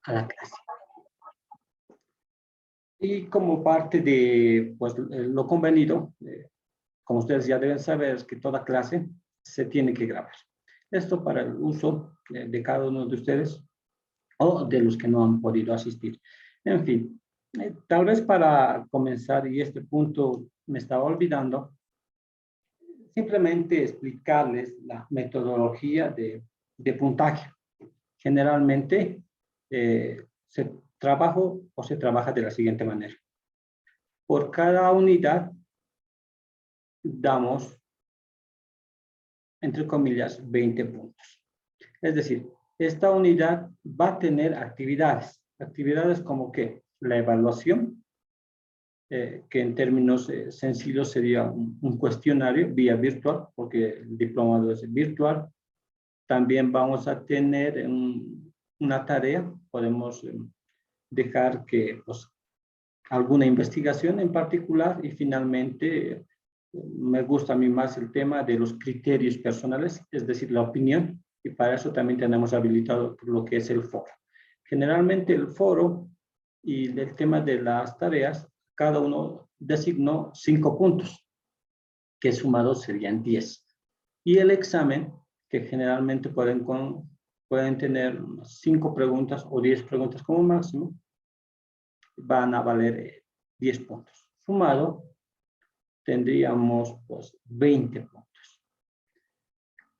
a la clase. Y como parte de pues, lo convenido, como ustedes ya deben saber, es que toda clase se tiene que grabar. Esto para el uso de cada uno de ustedes o de los que no han podido asistir. En fin, tal vez para comenzar, y este punto me estaba olvidando, simplemente explicarles la metodología de puntaje. Generalmente se trabaja de la siguiente manera. Por cada unidad damos, entre comillas, 20 puntos. Es decir, esta unidad va a tener actividades. Actividades como que la evaluación, que en términos sencillos sería un cuestionario vía virtual, porque el diplomado es virtual. También vamos a tener una tarea, podemos dejar que pues, alguna investigación en particular y finalmente me gusta a mí más el tema de los criterios personales, es decir, la opinión, y para eso también tenemos habilitado lo que es el foro. Generalmente el foro y el tema de las tareas, cada uno designó 5 puntos, que sumados serían 10. Y el examen, que generalmente pueden tener 5 preguntas o 10 preguntas como máximo, van a valer 10 puntos. Sumado, tendríamos pues 20 puntos.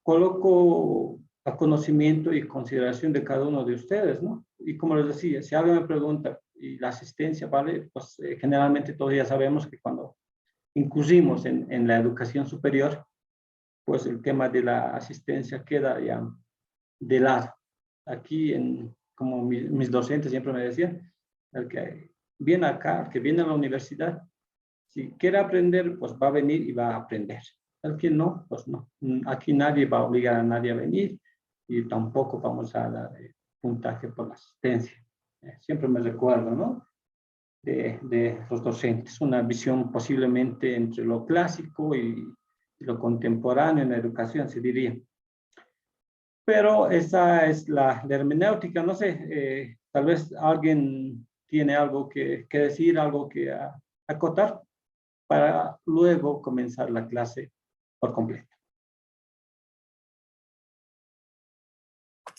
Coloco a conocimiento y consideración de cada uno de ustedes, ¿no? Y como les decía, si alguien me pregunta y la asistencia, ¿vale? Pues generalmente todos ya sabemos que cuando incurrimos en la educación superior, pues el tema de la asistencia queda ya de lado. Aquí, como mis docentes siempre me decían, el que viene acá, el que viene a la universidad, si quiere aprender, pues va a venir y va a aprender. El que no, pues no. Aquí nadie va a obligar a nadie a venir y tampoco vamos a dar puntaje por la asistencia. Siempre me recuerdo, ¿no? De los docentes, una visión posiblemente entre lo clásico y lo contemporáneo en la educación, se diría. Pero esa es la hermenéutica, no sé, tal vez alguien tiene algo que decir, algo que acotar, para luego comenzar la clase por completo.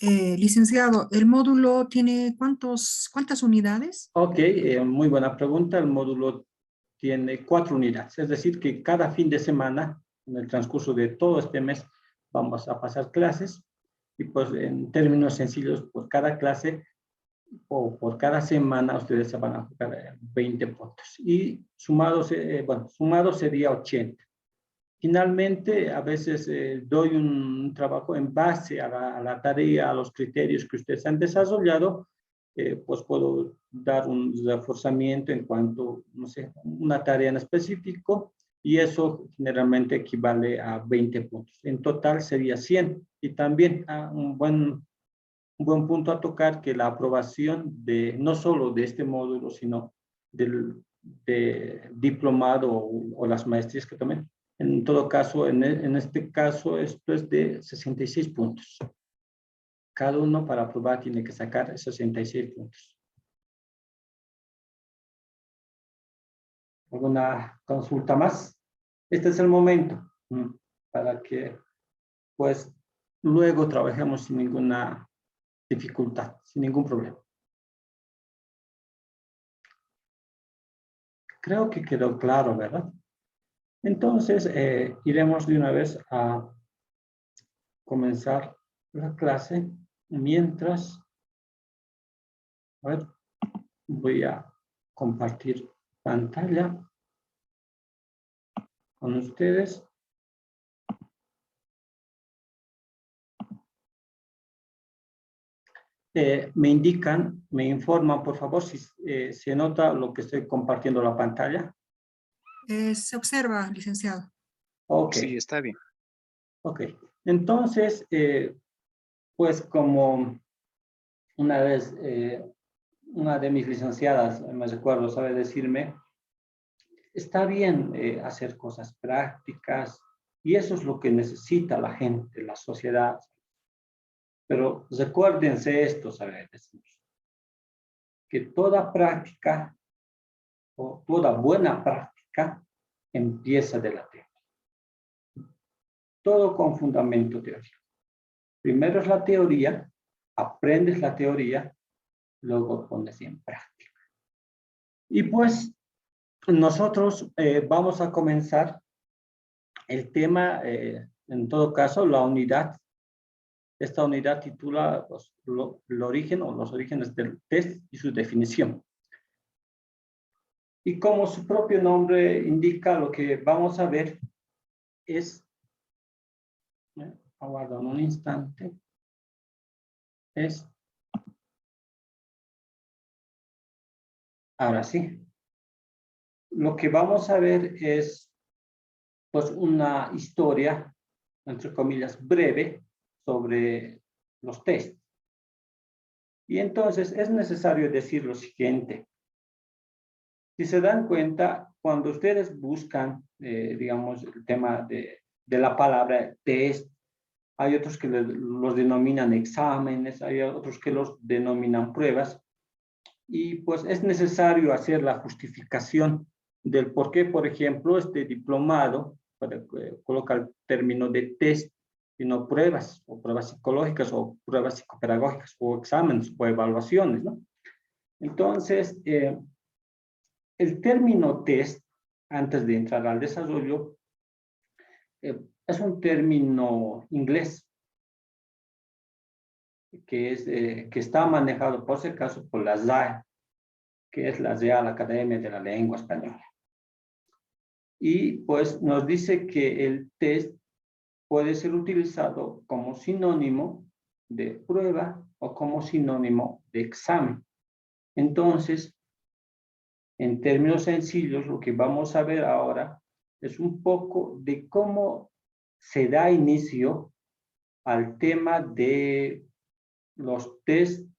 Licenciado, ¿el módulo tiene cuántas unidades? Ok, muy buena pregunta. El módulo tiene 4 unidades, es decir, que cada fin de semana, en el transcurso de todo este mes, vamos a pasar clases y pues en términos sencillos, por cada clase o por cada semana ustedes se van a jugar 20 puntos y sumados, sumado sería 80. Finalmente, a veces doy un trabajo en base a la tarea, a los criterios que ustedes han desarrollado, pues puedo dar un reforzamiento en cuanto, no sé, una tarea en específico y eso generalmente equivale a 20 puntos. En total sería 100 y también un buen punto a tocar que la aprobación de no solo de este módulo, sino de diplomado o las maestrías que tomen. En todo caso, en este caso, esto es de 66 puntos. Cada uno para aprobar tiene que sacar 66 puntos. ¿Alguna consulta más? Este es el momento para que, pues, luego trabajemos sin ninguna dificultad, sin ningún problema. Creo que quedó claro, ¿verdad? Entonces, iremos de una vez a comenzar la clase. Mientras, a ver, voy a compartir pantalla con ustedes. Me indican, me informan, por favor, si se nota lo que estoy compartiendo la pantalla. Se observa, licenciado. Ok. Sí, está bien. Ok. Entonces, pues como una vez una de mis licenciadas, me recuerdo, sabe decirme, está bien hacer cosas prácticas y eso es lo que necesita la gente, la sociedad. Pero recuérdense esto, ¿sabes? que toda práctica o toda buena práctica empieza de la teoría. Todo con fundamento teórico. Primero es la teoría, aprendes la teoría, luego pones en práctica. Y pues nosotros vamos a comenzar el tema, en todo caso, la unidad. Esta unidad titula pues, el origen o los orígenes del test y su definición. Y como su propio nombre indica, lo que vamos a ver es, aguardan un instante, es, ahora sí, lo que vamos a ver es pues una historia, entre comillas, breve sobre los test. Y entonces es necesario decir lo siguiente. Si se dan cuenta, cuando ustedes buscan, digamos, el tema de la palabra test, hay otros que los denominan exámenes, hay otros que los denominan pruebas, y pues es necesario hacer la justificación del por qué, por ejemplo, este diplomado coloca el término de test y no pruebas, o pruebas psicológicas, o pruebas psicopedagógicas, o exámenes, o evaluaciones, ¿no? Entonces, el término test, antes de entrar al desarrollo, es un término inglés que está manejado, por si acaso, por la RAE, que es la Real Academia de la Lengua Española. Y pues nos dice que el test puede ser utilizado como sinónimo de prueba o como sinónimo de examen. Entonces, en términos sencillos, lo que vamos a ver ahora es un poco de cómo se da inicio al tema de los test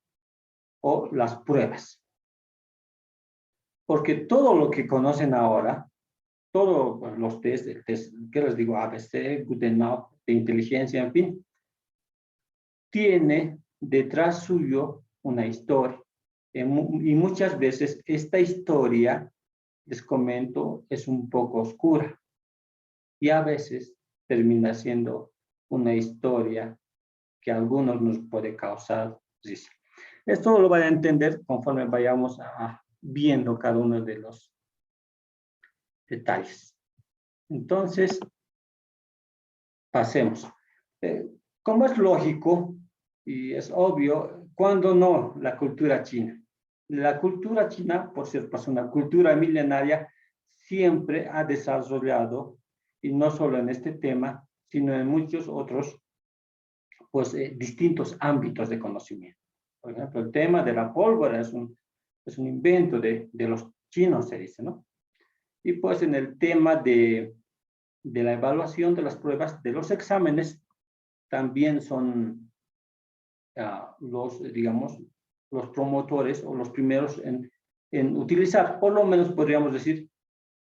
o las pruebas. Porque todo lo que conocen ahora, todos pues, los test, ¿qué les digo? ABC, Goodenough, de inteligencia, en fin, tiene detrás suyo una historia. Y muchas veces esta historia, les comento, es un poco oscura. Y a veces termina siendo una historia que a algunos nos puede causar risa. Esto lo van a entender conforme vayamos viendo cada uno de los detalles. Entonces, pasemos. Como es lógico y es obvio, ¿cuándo no la cultura china? La cultura china, por ser pues, una cultura milenaria, siempre ha desarrollado, y no solo en este tema, sino en muchos otros, pues distintos ámbitos de conocimiento. Por ejemplo, el tema de la pólvora es un invento de los chinos, se dice, ¿no? Y pues en el tema de la evaluación de las pruebas, de los exámenes, también son digamos, los promotores o los primeros en utilizar, por lo menos podríamos decir,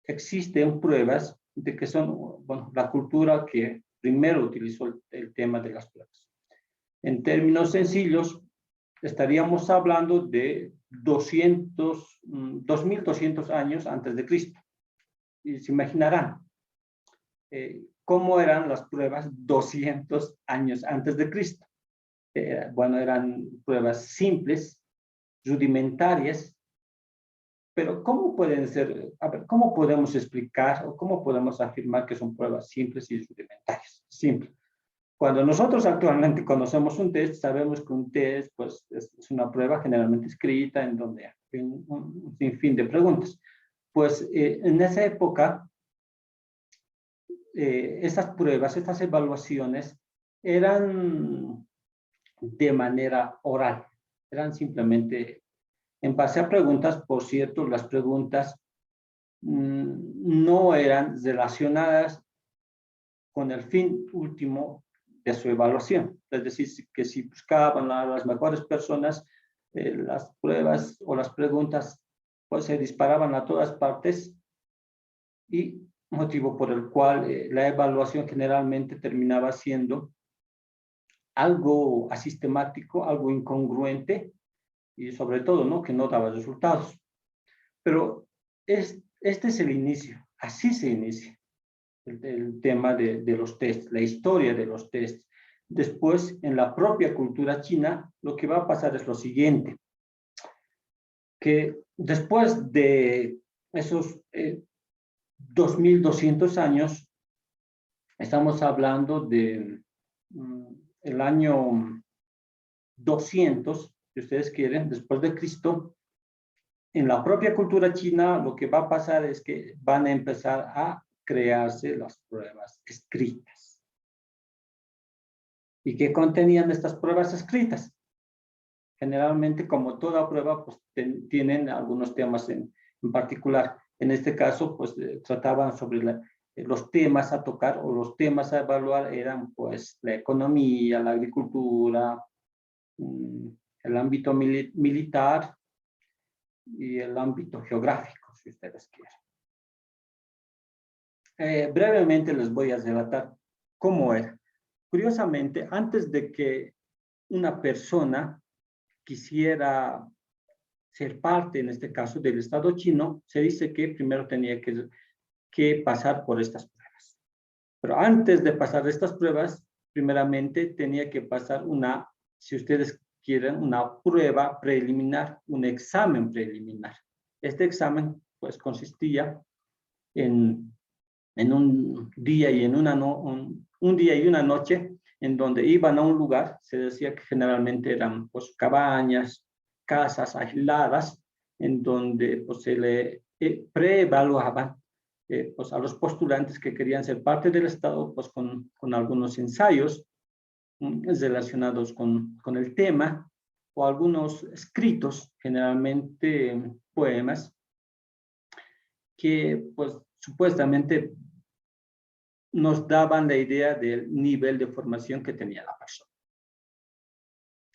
existen pruebas de que son, bueno, la cultura que primero utilizó el tema de las pruebas. En términos sencillos, estaríamos hablando de 2200 años antes de Cristo. Y se imaginarán cómo eran las pruebas 200 años antes de Cristo. Bueno, eran pruebas simples, rudimentarias, pero ¿cómo pueden ser? A ver, ¿cómo podemos explicar o cómo podemos afirmar que son pruebas simples y rudimentarias? Simple. Cuando nosotros actualmente conocemos un test, sabemos que un test pues, es una prueba generalmente escrita en donde hay un sinfín de preguntas. Pues en esa época, estas pruebas, estas evaluaciones eran de manera oral, eran simplemente en base a preguntas. Por cierto, las preguntas no eran relacionadas con el fin último de su evaluación. Es decir, que si buscaban a las mejores personas, las pruebas o las preguntas pues se disparaban a todas partes, y motivo por el cual la evaluación generalmente terminaba siendo algo asistemático, algo incongruente, y sobre todo, ¿no?, que no daba resultados. Pero este es el inicio, así se inicia el tema de los tests, la historia de los tests. Después, en la propia cultura china, lo que va a pasar es lo siguiente, que después de esos 2200 años, estamos hablando de el año 200, si ustedes quieren, después de Cristo. En la propia cultura china, lo que va a pasar es que van a empezar a crearse las pruebas escritas. ¿Y qué contenían estas pruebas escritas? Generalmente, como toda prueba, pues tienen algunos temas en particular. En este caso, pues trataban sobre los temas a tocar o los temas a evaluar eran, pues, la economía, la agricultura, el ámbito militar y el ámbito geográfico, si ustedes quieren. Brevemente les voy a relatar cómo era. Curiosamente, antes de que una persona quisiera ser parte, en este caso, del Estado chino, se dice que primero tenía que pasar por estas pruebas. Pero antes de pasar estas pruebas, primeramente tenía que pasar si ustedes quieren, una prueba preliminar, un examen preliminar. Este examen, pues, consistía en un día y en un día y una noche en donde iban a un lugar. Se decía que generalmente eran, pues, cabañas, casas aisladas, en donde, pues, se le preevaluaban pues, a los postulantes que querían ser parte del Estado, pues, con algunos ensayos relacionados con el tema, o algunos escritos, generalmente poemas, que, pues, supuestamente nos daban la idea del nivel de formación que tenía la persona.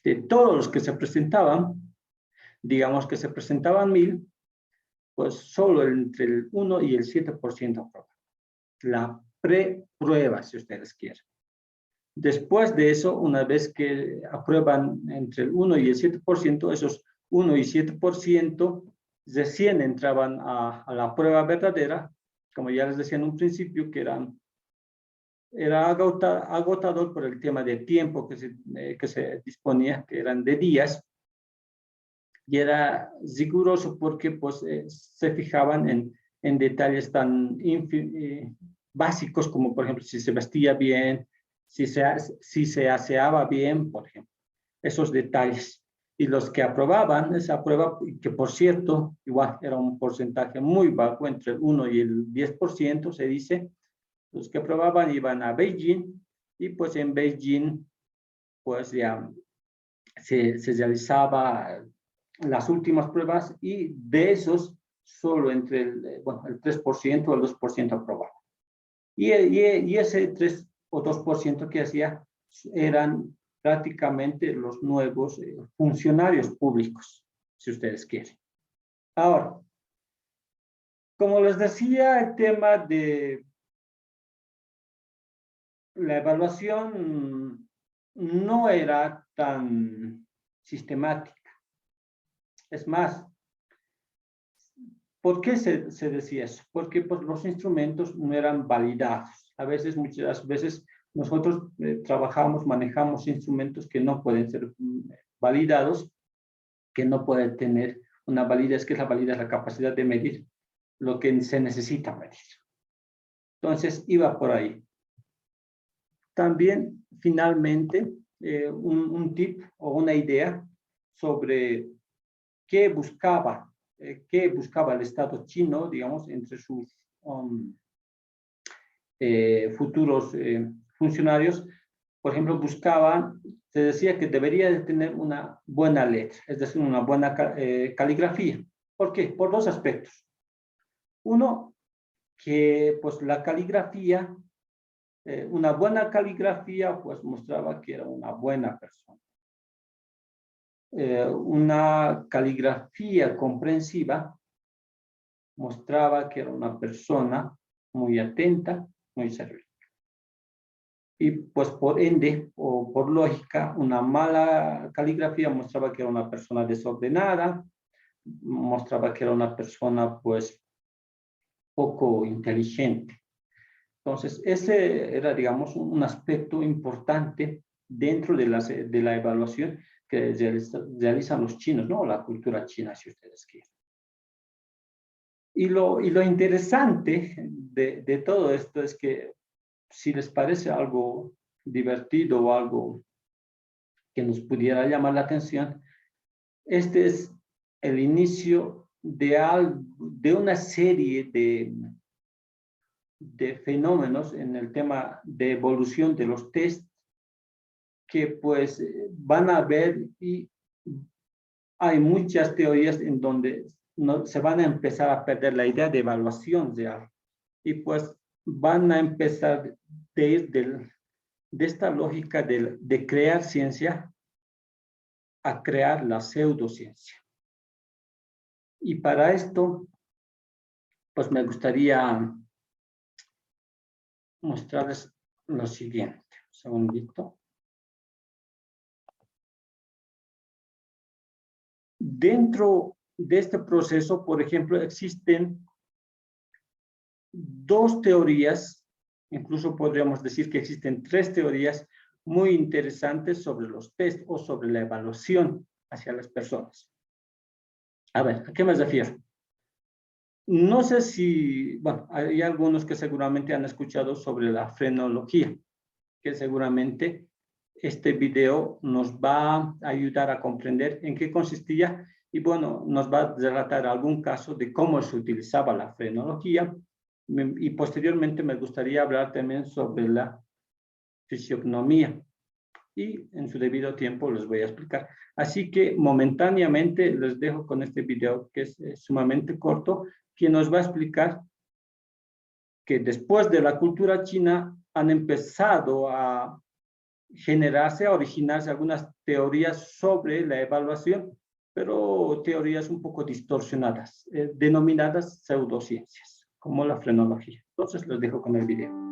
De todos los que se presentaban, digamos que se presentaban 1000, pues solo entre el 1 y el 7% aprobaban. La preprueba, si ustedes quieren. Después de eso, una vez que aprueban entre el 1 y el 7%, esos 1 y 7% recién entraban a la prueba verdadera, como ya les decía en un principio, que era agotador por el tema de tiempo que se disponía, que eran de días, y era riguroso porque, pues, se fijaban en detalles tan básicos como, por ejemplo, si se vestía bien, si se aseaba bien, por ejemplo, esos detalles. Y los que aprobaban esa prueba, que por cierto, igual era un porcentaje muy bajo, entre el 1 y el 10%, se dice, los que aprobaban iban a Beijing, y pues en Beijing, pues ya se realizaba las últimas pruebas, y de esos solo entre el 3% o el 2% aprobaba. Y ese 3 o 2% que hacía eran prácticamente los nuevos funcionarios públicos, si ustedes quieren. Ahora, como les decía, el tema de la evaluación no era tan sistemática. Es más, ¿por qué se decía eso? Porque, pues, los instrumentos no eran validados. Muchas veces nosotros manejamos instrumentos que no pueden ser validados, que no pueden tener una validez, que es la capacidad de medir lo que se necesita medir. Entonces, iba por ahí. También, finalmente, un tip o una idea sobre qué buscaba el Estado chino, digamos, entre sus futuros funcionarios. Por ejemplo, se decía que debería de tener una buena letra, es decir, una buena caligrafía. ¿Por qué? Por dos aspectos. Uno, que, pues, la caligrafía, una buena caligrafía, pues, mostraba que era una buena persona. Una caligrafía comprensiva mostraba que era una persona muy atenta, muy servil. y pues por ende, o por lógica, una mala caligrafía mostraba que era una persona desordenada, mostraba que era una persona pues poco inteligente. Entonces, ese era, digamos, un aspecto importante dentro de la evaluación que realizan los chinos, ¿no? La cultura china, si ustedes quieren. Y lo interesante de todo esto es que si les parece algo divertido o algo que nos pudiera llamar la atención, este es el inicio de una serie de fenómenos en el tema de evolución de los test que pues van a ver, y hay muchas teorías en donde se van a empezar a perder la idea de evaluación real y pues van a empezar de ir de esta lógica de crear ciencia a crear la pseudociencia. Y para esto, pues me gustaría mostrarles lo siguiente. Un segundito. Dentro de este proceso, por ejemplo, existen dos teorías, incluso podríamos decir que existen tres teorías muy interesantes sobre los test o sobre la evaluación hacia las personas. A ver, ¿a qué me refiero? No sé si, bueno, hay algunos que seguramente han escuchado sobre la frenología, que seguramente este video nos va a ayudar a comprender en qué consistía y bueno, nos va a relatar algún caso de cómo se utilizaba la frenología y posteriormente me gustaría hablar también sobre la fisiognomía y en su debido tiempo les voy a explicar. Así que momentáneamente les dejo con este video que es sumamente corto, que nos va a explicar que después de la cultura china han empezado a generarse, a originarse algunas teorías sobre la evaluación, pero teorías un poco distorsionadas, denominadas pseudociencias, como la frenología. Entonces los dejo con el video.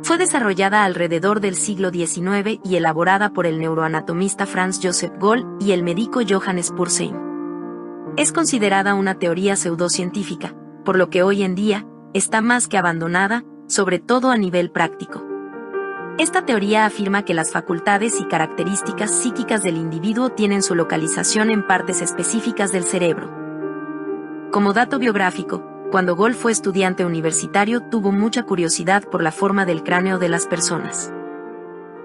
Fue desarrollada alrededor del siglo XIX y elaborada por el neuroanatomista Franz Joseph Gall y el médico Johannes Pursheim. Es considerada una teoría pseudocientífica, por lo que hoy en día está más que abandonada, sobre todo a nivel práctico. Esta teoría afirma que las facultades y características psíquicas del individuo tienen su localización en partes específicas del cerebro. Como dato biográfico, cuando Gall fue estudiante universitario tuvo mucha curiosidad por la forma del cráneo de las personas.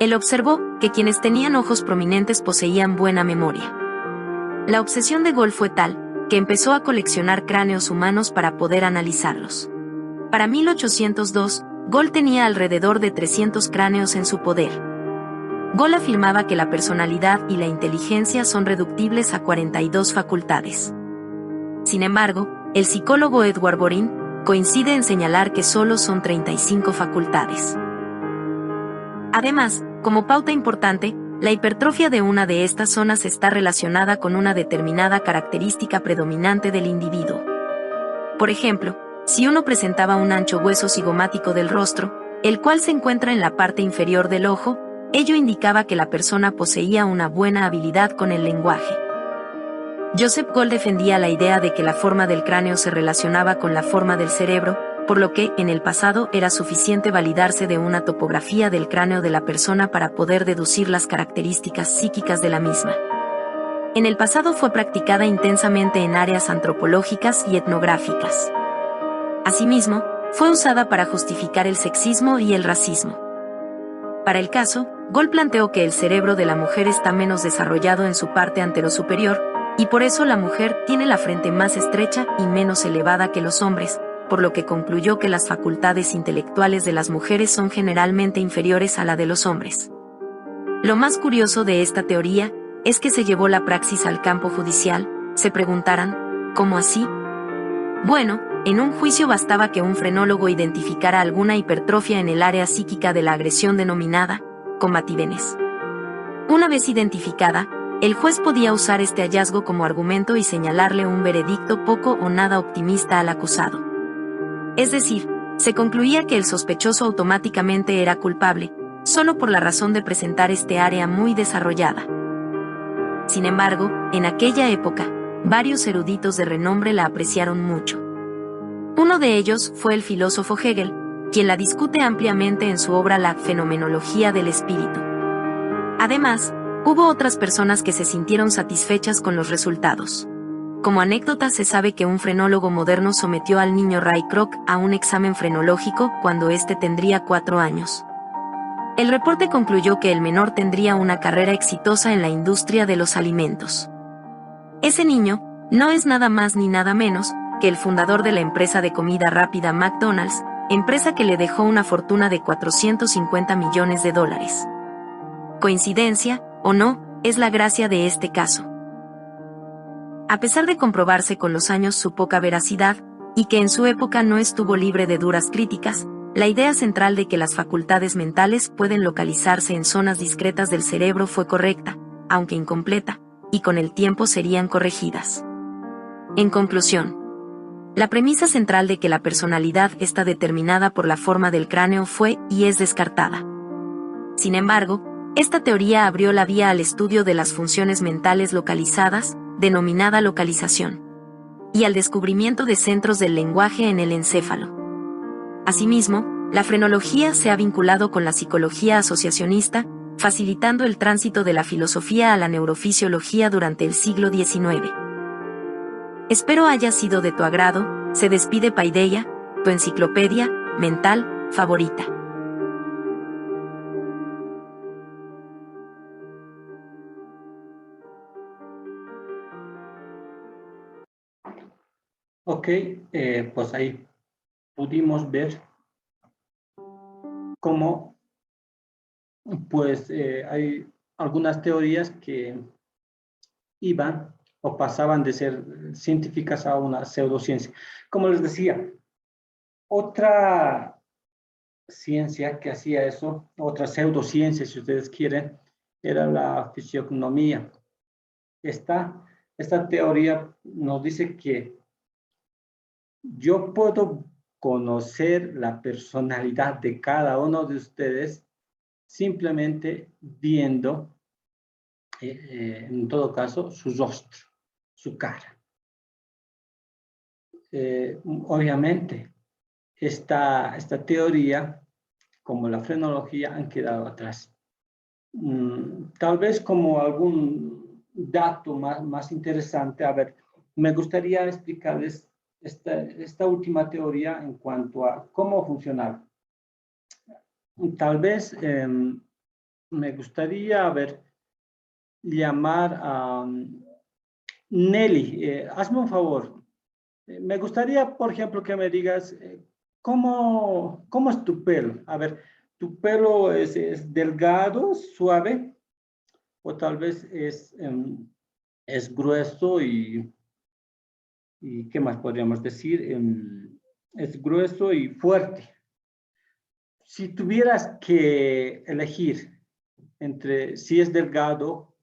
Él observó que quienes tenían ojos prominentes poseían buena memoria. La obsesión de Gall fue tal, que empezó a coleccionar cráneos humanos para poder analizarlos. Para 1802, Gall tenía alrededor de 300 cráneos en su poder. Gall afirmaba que la personalidad y la inteligencia son reductibles a 42 facultades. Sin embargo, el psicólogo Edward Borin coincide en señalar que solo son 35 facultades. Además, como pauta importante, la hipertrofia de una de estas zonas está relacionada con una determinada característica predominante del individuo. Por ejemplo, si uno presentaba un ancho hueso cigomático del rostro, el cual se encuentra en la parte inferior del ojo, ello indicaba que la persona poseía una buena habilidad con el lenguaje. Joseph Gall defendía la idea de que la forma del cráneo se relacionaba con la forma del cerebro, por lo que, en el pasado, era suficiente validarse de una topografía del cráneo de la persona para poder deducir las características psíquicas de la misma. En el pasado fue practicada intensamente en áreas antropológicas y etnográficas. Asimismo, fue usada para justificar el sexismo y el racismo. Para el caso, Gall planteó que el cerebro de la mujer está menos desarrollado en su parte anterosuperior, y por eso la mujer tiene la frente más estrecha y menos elevada que los hombres, por lo que concluyó que las facultades intelectuales de las mujeres son generalmente inferiores a la de los hombres. Lo más curioso de esta teoría es que se llevó la praxis al campo judicial. Se preguntarán, ¿cómo así? Bueno, en un juicio bastaba que un frenólogo identificara alguna hipertrofia en el área psíquica de la agresión denominada combativeness. Una vez identificada, El juez podía usar este hallazgo como argumento y señalarle un veredicto poco o nada optimista al acusado. Es decir, se concluía que el sospechoso automáticamente era culpable, solo por la razón de presentar este área muy desarrollada. Sin embargo, en aquella época, varios eruditos de renombre la apreciaron mucho. Uno de ellos fue el filósofo Hegel, quien la discute ampliamente en su obra La Fenomenología del Espíritu. Además, hubo otras personas que se sintieron satisfechas con los resultados. Como anécdota se sabe que un frenólogo moderno sometió al niño Ray Kroc a un examen frenológico cuando éste tendría 4 años. El reporte concluyó que el menor tendría una carrera exitosa en la industria de los alimentos. Ese niño no es nada más ni nada menos que el fundador de la empresa de comida rápida McDonald's, empresa que le dejó una fortuna de $450 millones. ¿Coincidencia, o no, es la gracia de este caso? A pesar de comprobarse con los años su poca veracidad, y que en su época no estuvo libre de duras críticas, la idea central de que las facultades mentales pueden localizarse en zonas discretas del cerebro fue correcta, aunque incompleta, y con el tiempo serían corregidas. En conclusión, la premisa central de que la personalidad está determinada por la forma del cráneo fue y es descartada. Sin embargo, esta teoría abrió la vía al estudio de las funciones mentales localizadas, denominada localización, y al descubrimiento de centros del lenguaje en el encéfalo. Asimismo, la frenología se ha vinculado con la psicología asociacionista, facilitando el tránsito de la filosofía a la neurofisiología durante el siglo XIX. Espero haya sido de tu agrado. Se despide Paideia, tu enciclopedia mental favorita. Ok, pues ahí pudimos ver cómo pues hay algunas teorías que iban o pasaban de ser científicas a una pseudociencia. Como les decía, otra ciencia que hacía eso, otra pseudociencia, si ustedes quieren, era la fisiognomía. Esta teoría nos dice que yo puedo conocer la personalidad de cada uno de ustedes simplemente viendo, en todo caso, su rostro, su cara. Obviamente, esta teoría, como la frenología, han quedado atrás. Tal vez como algún dato más interesante, a ver, me gustaría explicarles esta última teoría en cuanto a cómo funcionaba. Tal vez me gustaría, a ver, llamar a Nelly. Hazme un favor. Me gustaría, por ejemplo, que me digas cómo es tu pelo. A ver, ¿tu pelo es delgado, suave? O tal vez es grueso y ¿qué más podríamos decir? Es grueso y fuerte. Si tuvieras que elegir entre si es delgado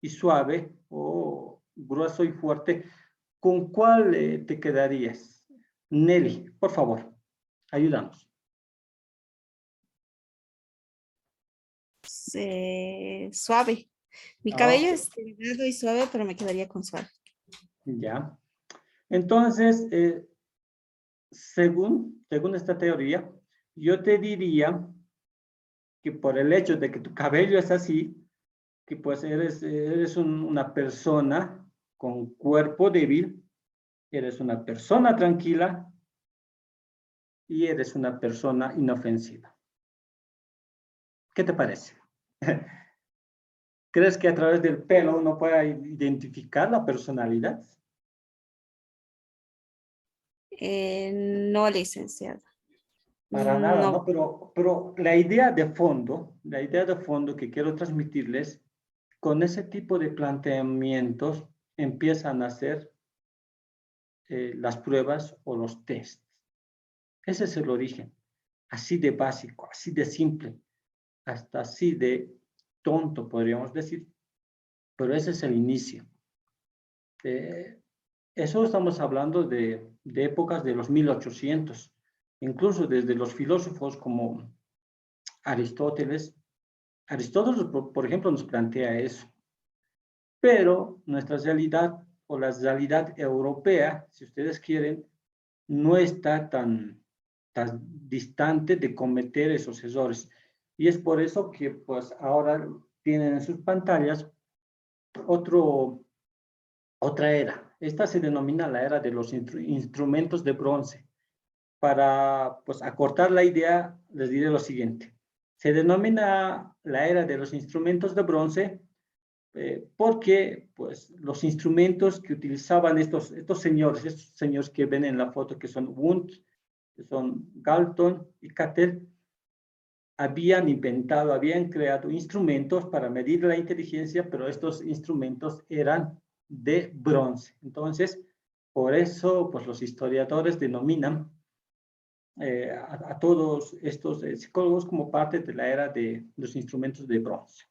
y suave o grueso y fuerte, ¿con cuál te quedarías? Nelly, por favor, ayúdanos. Suave. Mi cabello es delgado y suave, pero me quedaría con suave. Ya. Entonces, según esta teoría, yo te diría que por el hecho de que tu cabello es así, que pues eres una persona con cuerpo débil, eres una persona tranquila y eres una persona inofensiva. ¿Qué te parece? ¿Crees que a través del pelo uno pueda identificar la personalidad? No, licenciada. Para nada, No. ¿no? Pero la idea de fondo que quiero transmitirles, con ese tipo de planteamientos empiezan a hacer las pruebas o los tests. Ese es el origen, así de básico, así de simple, hasta así de tonto, podríamos decir. pero ese es el inicio. Eso estamos hablando de épocas de los 1800, incluso desde los filósofos como Aristóteles. Aristóteles, por ejemplo, nos plantea eso. Pero nuestra realidad, o la realidad europea, si ustedes quieren, no está tan distante de cometer esos errores. Y es por eso que pues ahora tienen en sus pantallas otra era. Esta se denomina la era de los instrumentos de bronce. Para pues acortar la idea, les diré lo siguiente. Se denomina la era de los instrumentos de bronce porque pues, los instrumentos que utilizaban estos señores que ven en la foto, que son Wundt, que son Galton y Cattell, habían creado instrumentos para medir la inteligencia, pero estos instrumentos eran de bronce. Entonces, por eso pues, los historiadores denominan a todos estos psicólogos como parte de la era de los instrumentos de bronce.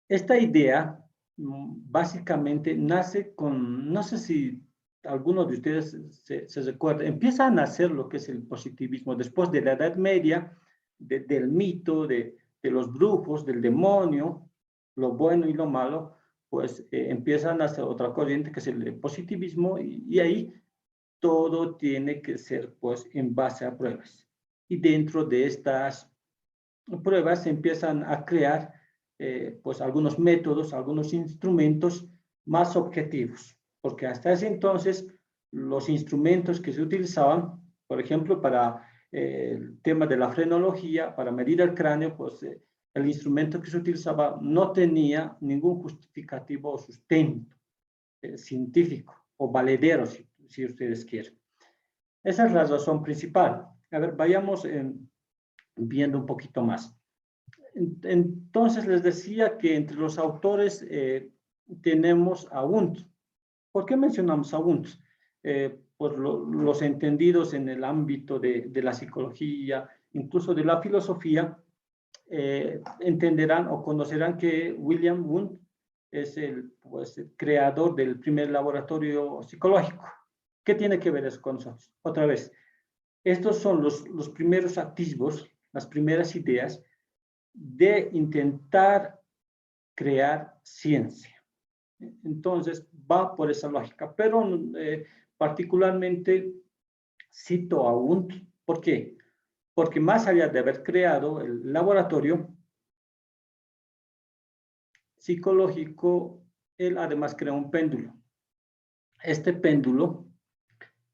Esta idea básicamente nace con, no sé si algunos de ustedes se recuerdan, empieza a nacer lo que es el positivismo después de la Edad Media, del mito, de los brujos, del demonio, lo bueno y lo malo, pues empieza a nacer otra corriente que es el positivismo y ahí todo tiene que ser pues en base a pruebas. Y dentro de estas pruebas se empiezan a crear pues algunos métodos, algunos instrumentos más objetivos, porque hasta ese entonces los instrumentos que se utilizaban, por ejemplo, para el tema de la frenología, para medir el cráneo, pues el instrumento que se utilizaba no tenía ningún justificativo o sustento científico o valedero, si ustedes quieren. Esa es la razón principal. A ver, vayamos viendo un poquito más. Entonces les decía que entre los autores tenemos a Wundt. ¿Por qué mencionamos a Wundt? Por los entendidos en el ámbito de la psicología, incluso de la filosofía, entenderán o conocerán que William Wundt es el creador del primer laboratorio psicológico. ¿Qué tiene que ver eso con nosotros? Otra vez, estos son los primeros atisbos, las primeras ideas de intentar crear ciencia. Entonces, va por esa lógica, pero particularmente cito a Wundt. ¿Por qué? Porque más allá de haber creado el laboratorio psicológico, él además creó un péndulo. Este péndulo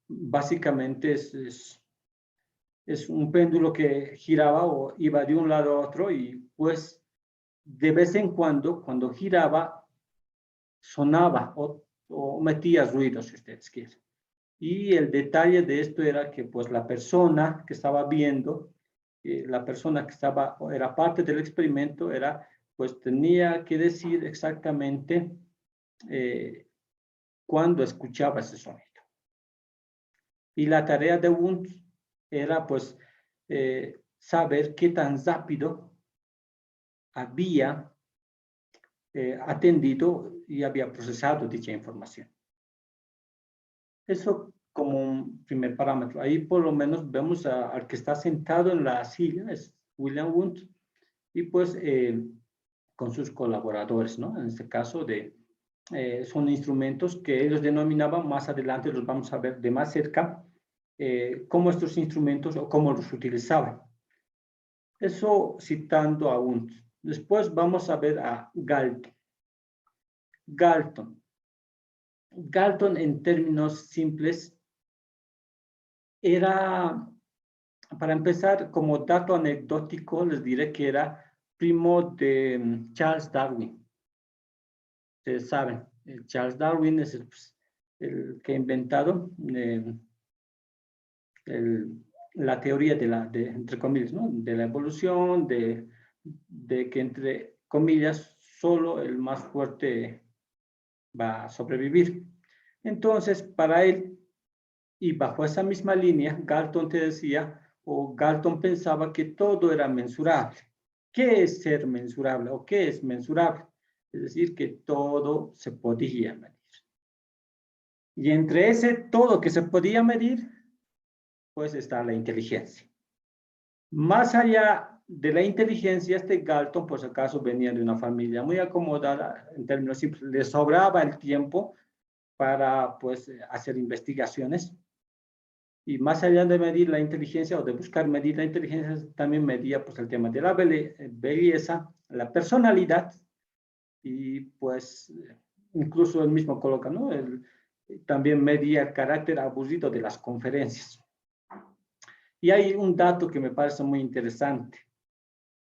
básicamente es un péndulo que giraba o iba de un lado a otro y pues de vez en cuando giraba, sonaba o metía ruidos, si ustedes quieren. Y el detalle de esto era que pues la persona que estaba viendo, la persona que era parte del experimento, pues tenía que decir exactamente cuándo escuchaba ese sonido. Y la tarea de Wundt era pues saber qué tan rápido había atendido y había procesado dicha información. Eso como un primer parámetro. Ahí por lo menos vemos al que está sentado en la silla, es William Wundt, y pues con sus colaboradores, ¿no? En este caso son instrumentos que ellos denominaban, más adelante los vamos a ver de más cerca, cómo estos instrumentos o cómo los utilizaban. Eso citando a Wundt. Después vamos a ver a Galton. Galton, en términos simples, era, para empezar, como dato anecdótico, les diré que era primo de Charles Darwin. Ustedes saben, Charles Darwin es el que ha inventado la teoría entre comillas, ¿no? De la evolución, de que entre comillas solo el más fuerte va a sobrevivir. Entonces, para él, y bajo esa misma línea, Galton te decía, o Galton pensaba que todo era mensurable. ¿Qué es ser mensurable o qué es mensurable? Es decir, que todo se podía medir. Y entre ese todo que se podía medir, pues está la inteligencia. Más allá de la inteligencia, este Galton, por si acaso, venía de una familia muy acomodada, en términos simples, le sobraba el tiempo para, pues, hacer investigaciones. Y más allá de medir la inteligencia o de buscar medir la inteligencia, también medía, pues, el tema de la belleza, la personalidad, y pues incluso él mismo coloca, ¿no? También medía el carácter aburrido de las conferencias. Y hay un dato que me parece muy interesante.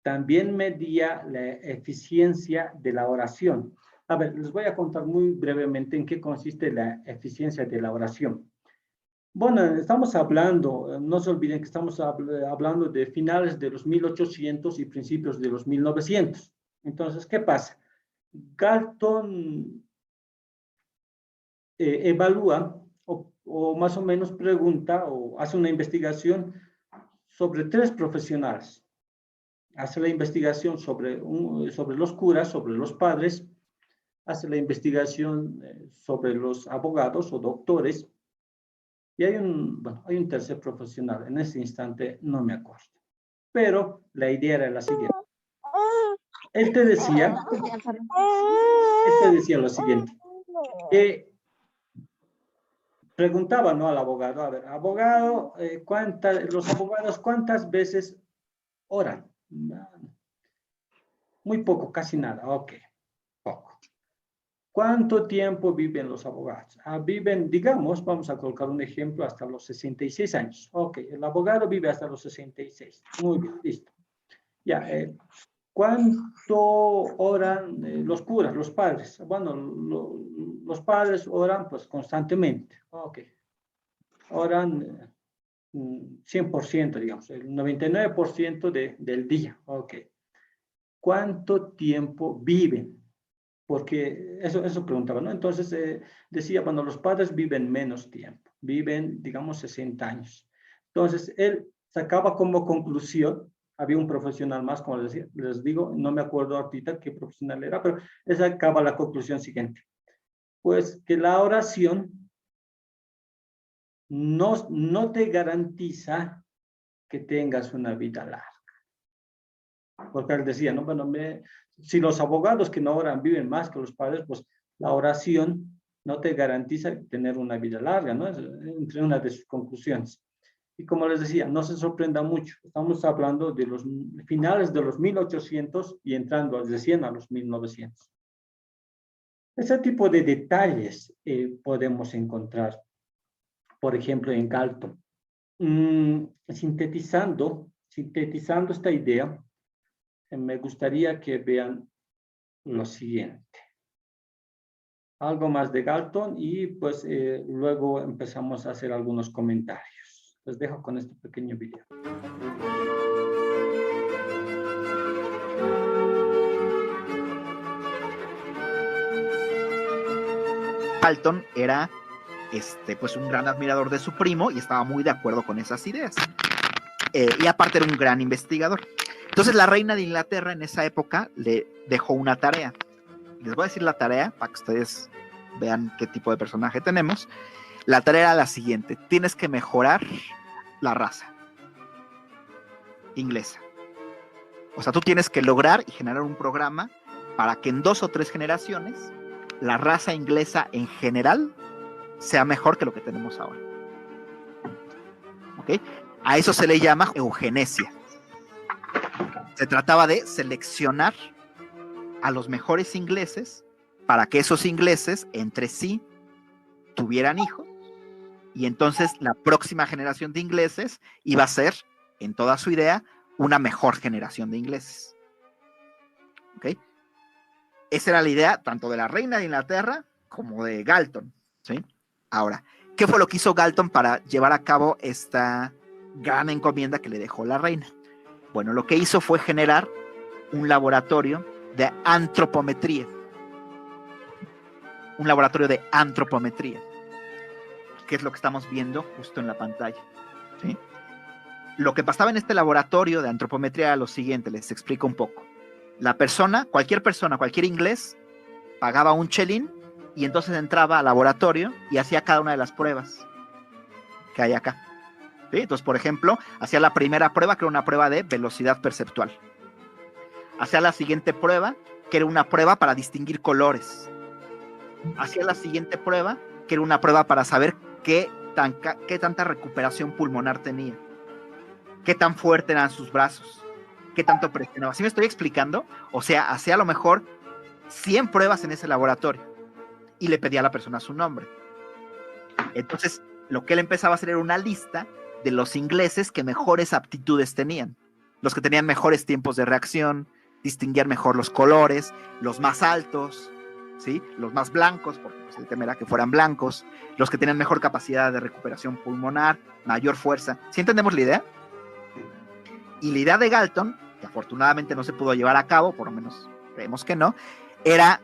También medía la eficiencia de la oración. A ver, les voy a contar muy brevemente en qué consiste la eficiencia de la oración. Bueno, estamos hablando, no se olviden que estamos hablando de finales de los 1800 y principios de los 1900. Entonces, ¿qué pasa? Galton evalúa o más o menos pregunta o hace una investigación sobre 3 profesionales. Hace la investigación sobre los curas, sobre los padres, hace la investigación sobre los abogados o doctores, y hay un tercer profesional. En ese instante no me acuerdo. Pero la idea era la siguiente. Él te decía lo siguiente, que preguntaba, ¿no?, al abogado, a ver, abogado, los abogados, ¿cuántas veces oran? Muy poco, casi nada, ok, poco. ¿Cuánto tiempo viven los abogados? Viven, digamos, vamos a colocar un ejemplo, hasta los 66 años. Ok, el abogado vive hasta los 66. Muy bien, listo. Ya, ¿cuánto oran los curas, los padres? Bueno, los padres oran pues constantemente. Ok. Oran 100%, digamos, el 99% del día. Ok. ¿Cuánto tiempo viven? Porque eso preguntaba, ¿no? Entonces decía, bueno, los padres viven menos tiempo, viven, digamos, 60 años. Entonces él sacaba como conclusión, había un profesional más, como les digo, no me acuerdo ahorita qué profesional era, pero él sacaba la conclusión siguiente. Pues que la oración no te garantiza que tengas una vida larga. Porque él decía, no, bueno, si los abogados que no oran viven más que los padres, pues la oración no te garantiza tener una vida larga, ¿no? Es entre una de sus conclusiones. Y como les decía, no se sorprenda mucho. Estamos hablando de los finales de los 1800 y entrando recién a los 1900. Ese tipo de detalles podemos encontrar, por ejemplo, en Galton. Sintetizando esta idea, me gustaría que vean lo siguiente. Algo más de Galton y pues luego empezamos a hacer algunos comentarios. Les dejo con este pequeño video. Galton era pues un gran admirador de su primo y estaba muy de acuerdo con esas ideas. Y aparte era un gran investigador. Entonces la reina de Inglaterra en esa época le dejó una tarea. Les voy a decir la tarea para que ustedes vean qué tipo de personaje tenemos. La tarea era la siguiente: tienes que mejorar la raza inglesa. O sea, tú tienes que lograr y generar un programa para que en 2 o 3 generaciones la raza inglesa en general sea mejor que lo que tenemos ahora. ¿Ok? A eso se le llama eugenesia. Se trataba de seleccionar a los mejores ingleses para que esos ingleses entre sí tuvieran hijos y entonces la próxima generación de ingleses iba a ser, en toda su idea, una mejor generación de ingleses. ¿Ok? Esa era la idea tanto de la reina de Inglaterra como de Galton, ¿sí? Ahora, ¿qué fue lo que hizo Galton para llevar a cabo esta gran encomienda que le dejó la reina? Bueno, lo que hizo fue generar un laboratorio de antropometría. Un laboratorio de antropometría, que es lo que estamos viendo justo en la pantalla, ¿sí? Lo que pasaba en este laboratorio de antropometría era lo siguiente, les explico un poco. La persona, cualquier inglés, pagaba un chelín y entonces entraba al laboratorio y hacía cada una de las pruebas que hay acá. ¿Sí? Entonces, por ejemplo, hacía la primera prueba, que era una prueba de velocidad perceptual. Hacía la siguiente prueba, que era una prueba para distinguir colores. Hacía la siguiente prueba, que era una prueba para saber qué tanta recuperación pulmonar tenía, qué tan fuerte eran sus brazos, qué tanto presionaba. ¿Sí me estoy explicando? O sea, hacía a lo mejor 100 pruebas en ese laboratorio y le pedía a la persona su nombre. Entonces, lo que él empezaba a hacer era una lista de los ingleses que mejores aptitudes tenían, los que tenían mejores tiempos de reacción, distinguían mejor los colores, los más altos, ¿sí? Los más blancos, porque pues, el tema era que fueran blancos, los que tenían mejor capacidad de recuperación pulmonar, mayor fuerza. ¿Sí entendemos la idea? Y la idea de Galton, que afortunadamente no se pudo llevar a cabo, por lo menos creemos que no, era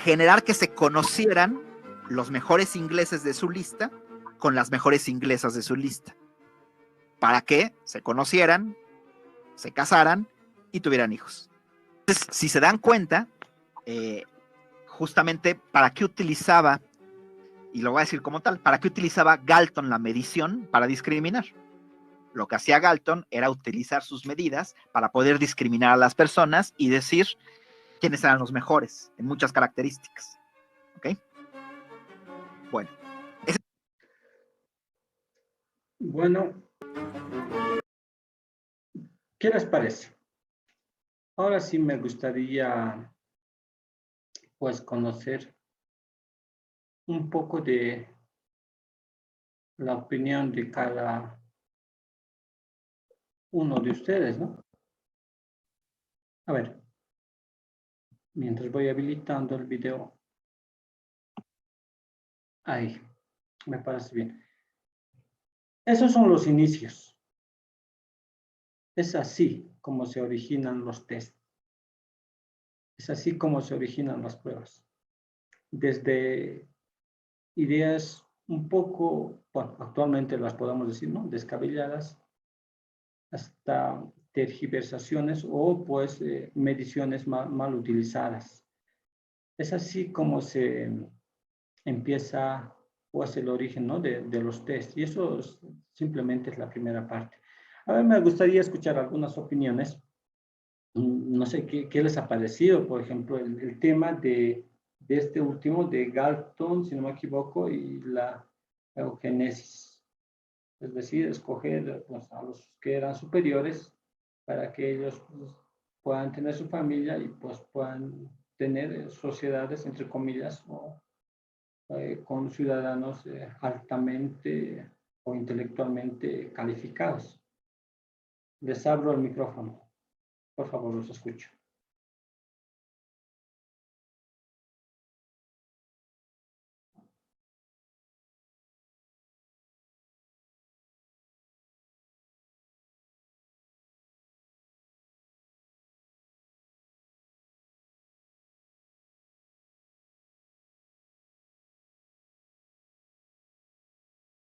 generar que se conocieran los mejores ingleses de su lista con las mejores inglesas de su lista, para que se conocieran, se casaran y tuvieran hijos. Entonces, si se dan cuenta, justamente para qué utilizaba, y lo voy a decir como tal, para qué utilizaba Galton la medición para discriminar. Lo que hacía Galton era utilizar sus medidas para poder discriminar a las personas y decir quiénes eran los mejores en muchas características. ¿Ok? Bueno. Bueno, ¿qué les parece? Ahora sí me gustaría, pues, conocer un poco de la opinión de cada uno de ustedes, ¿no? A ver, mientras voy habilitando el video. Ahí, me parece bien. Esos son los inicios. Es así como se originan los test. Es así como se originan las pruebas. Desde ideas un poco, bueno, actualmente las podemos decir, ¿no? Descabelladas, hasta tergiversaciones o pues mediciones mal utilizadas. Es así como se empieza o es el origen, ¿no? de los test. Y eso simplemente es la primera parte. A ver, me gustaría escuchar algunas opiniones. No sé qué les ha parecido, por ejemplo, el tema de este último, de Galton, si no me equivoco, y la eugenesis. Es decir, escoger pues, a los que eran superiores para que ellos pues, puedan tener su familia y pues puedan tener sociedades, entre comillas, o, con ciudadanos altamente o intelectualmente calificados. Les abro el micrófono. Por favor, los escucho.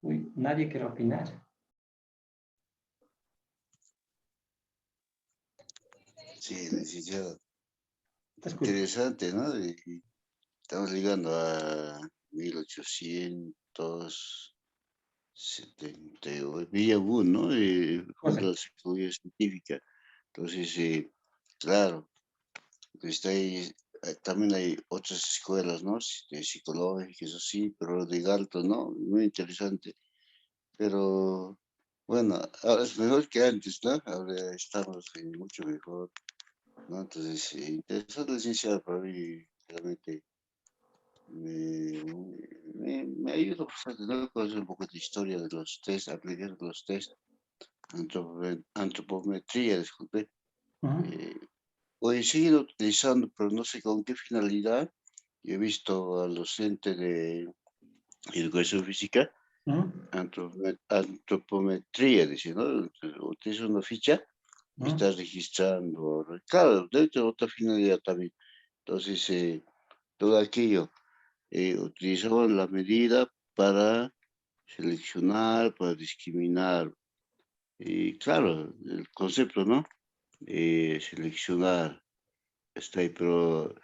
Uy, nadie quiere opinar. Sí, licenciado. Te escucho. Interesante, ¿no? Estamos ligando a 1870, Villabú, ¿no? Junto a la psicología científica. Entonces, claro, está ahí, también hay otras escuelas, ¿no? Psicológicas, así, pero de Galton, ¿no? Muy interesante. Pero, bueno, ahora es mejor que antes, ¿no? Ahora estamos mucho mejor, ¿no? Entonces, interesante, licenciado, para mí, realmente me ayuda bastante, ¿no? Conocer un poco de historia de los test, aplicar los test, antropometría, disculpe. Hoy he seguido utilizando, pero no sé con qué finalidad. Yo he visto al docente de educación física, antropometría, dice, ¿no? Utiliza una ficha y estás registrando. Claro, debe tener otra finalidad también. Entonces, todo aquello utilizaban la medida para seleccionar, para discriminar. Y claro, el concepto, ¿no? Seleccionar está ahí, pero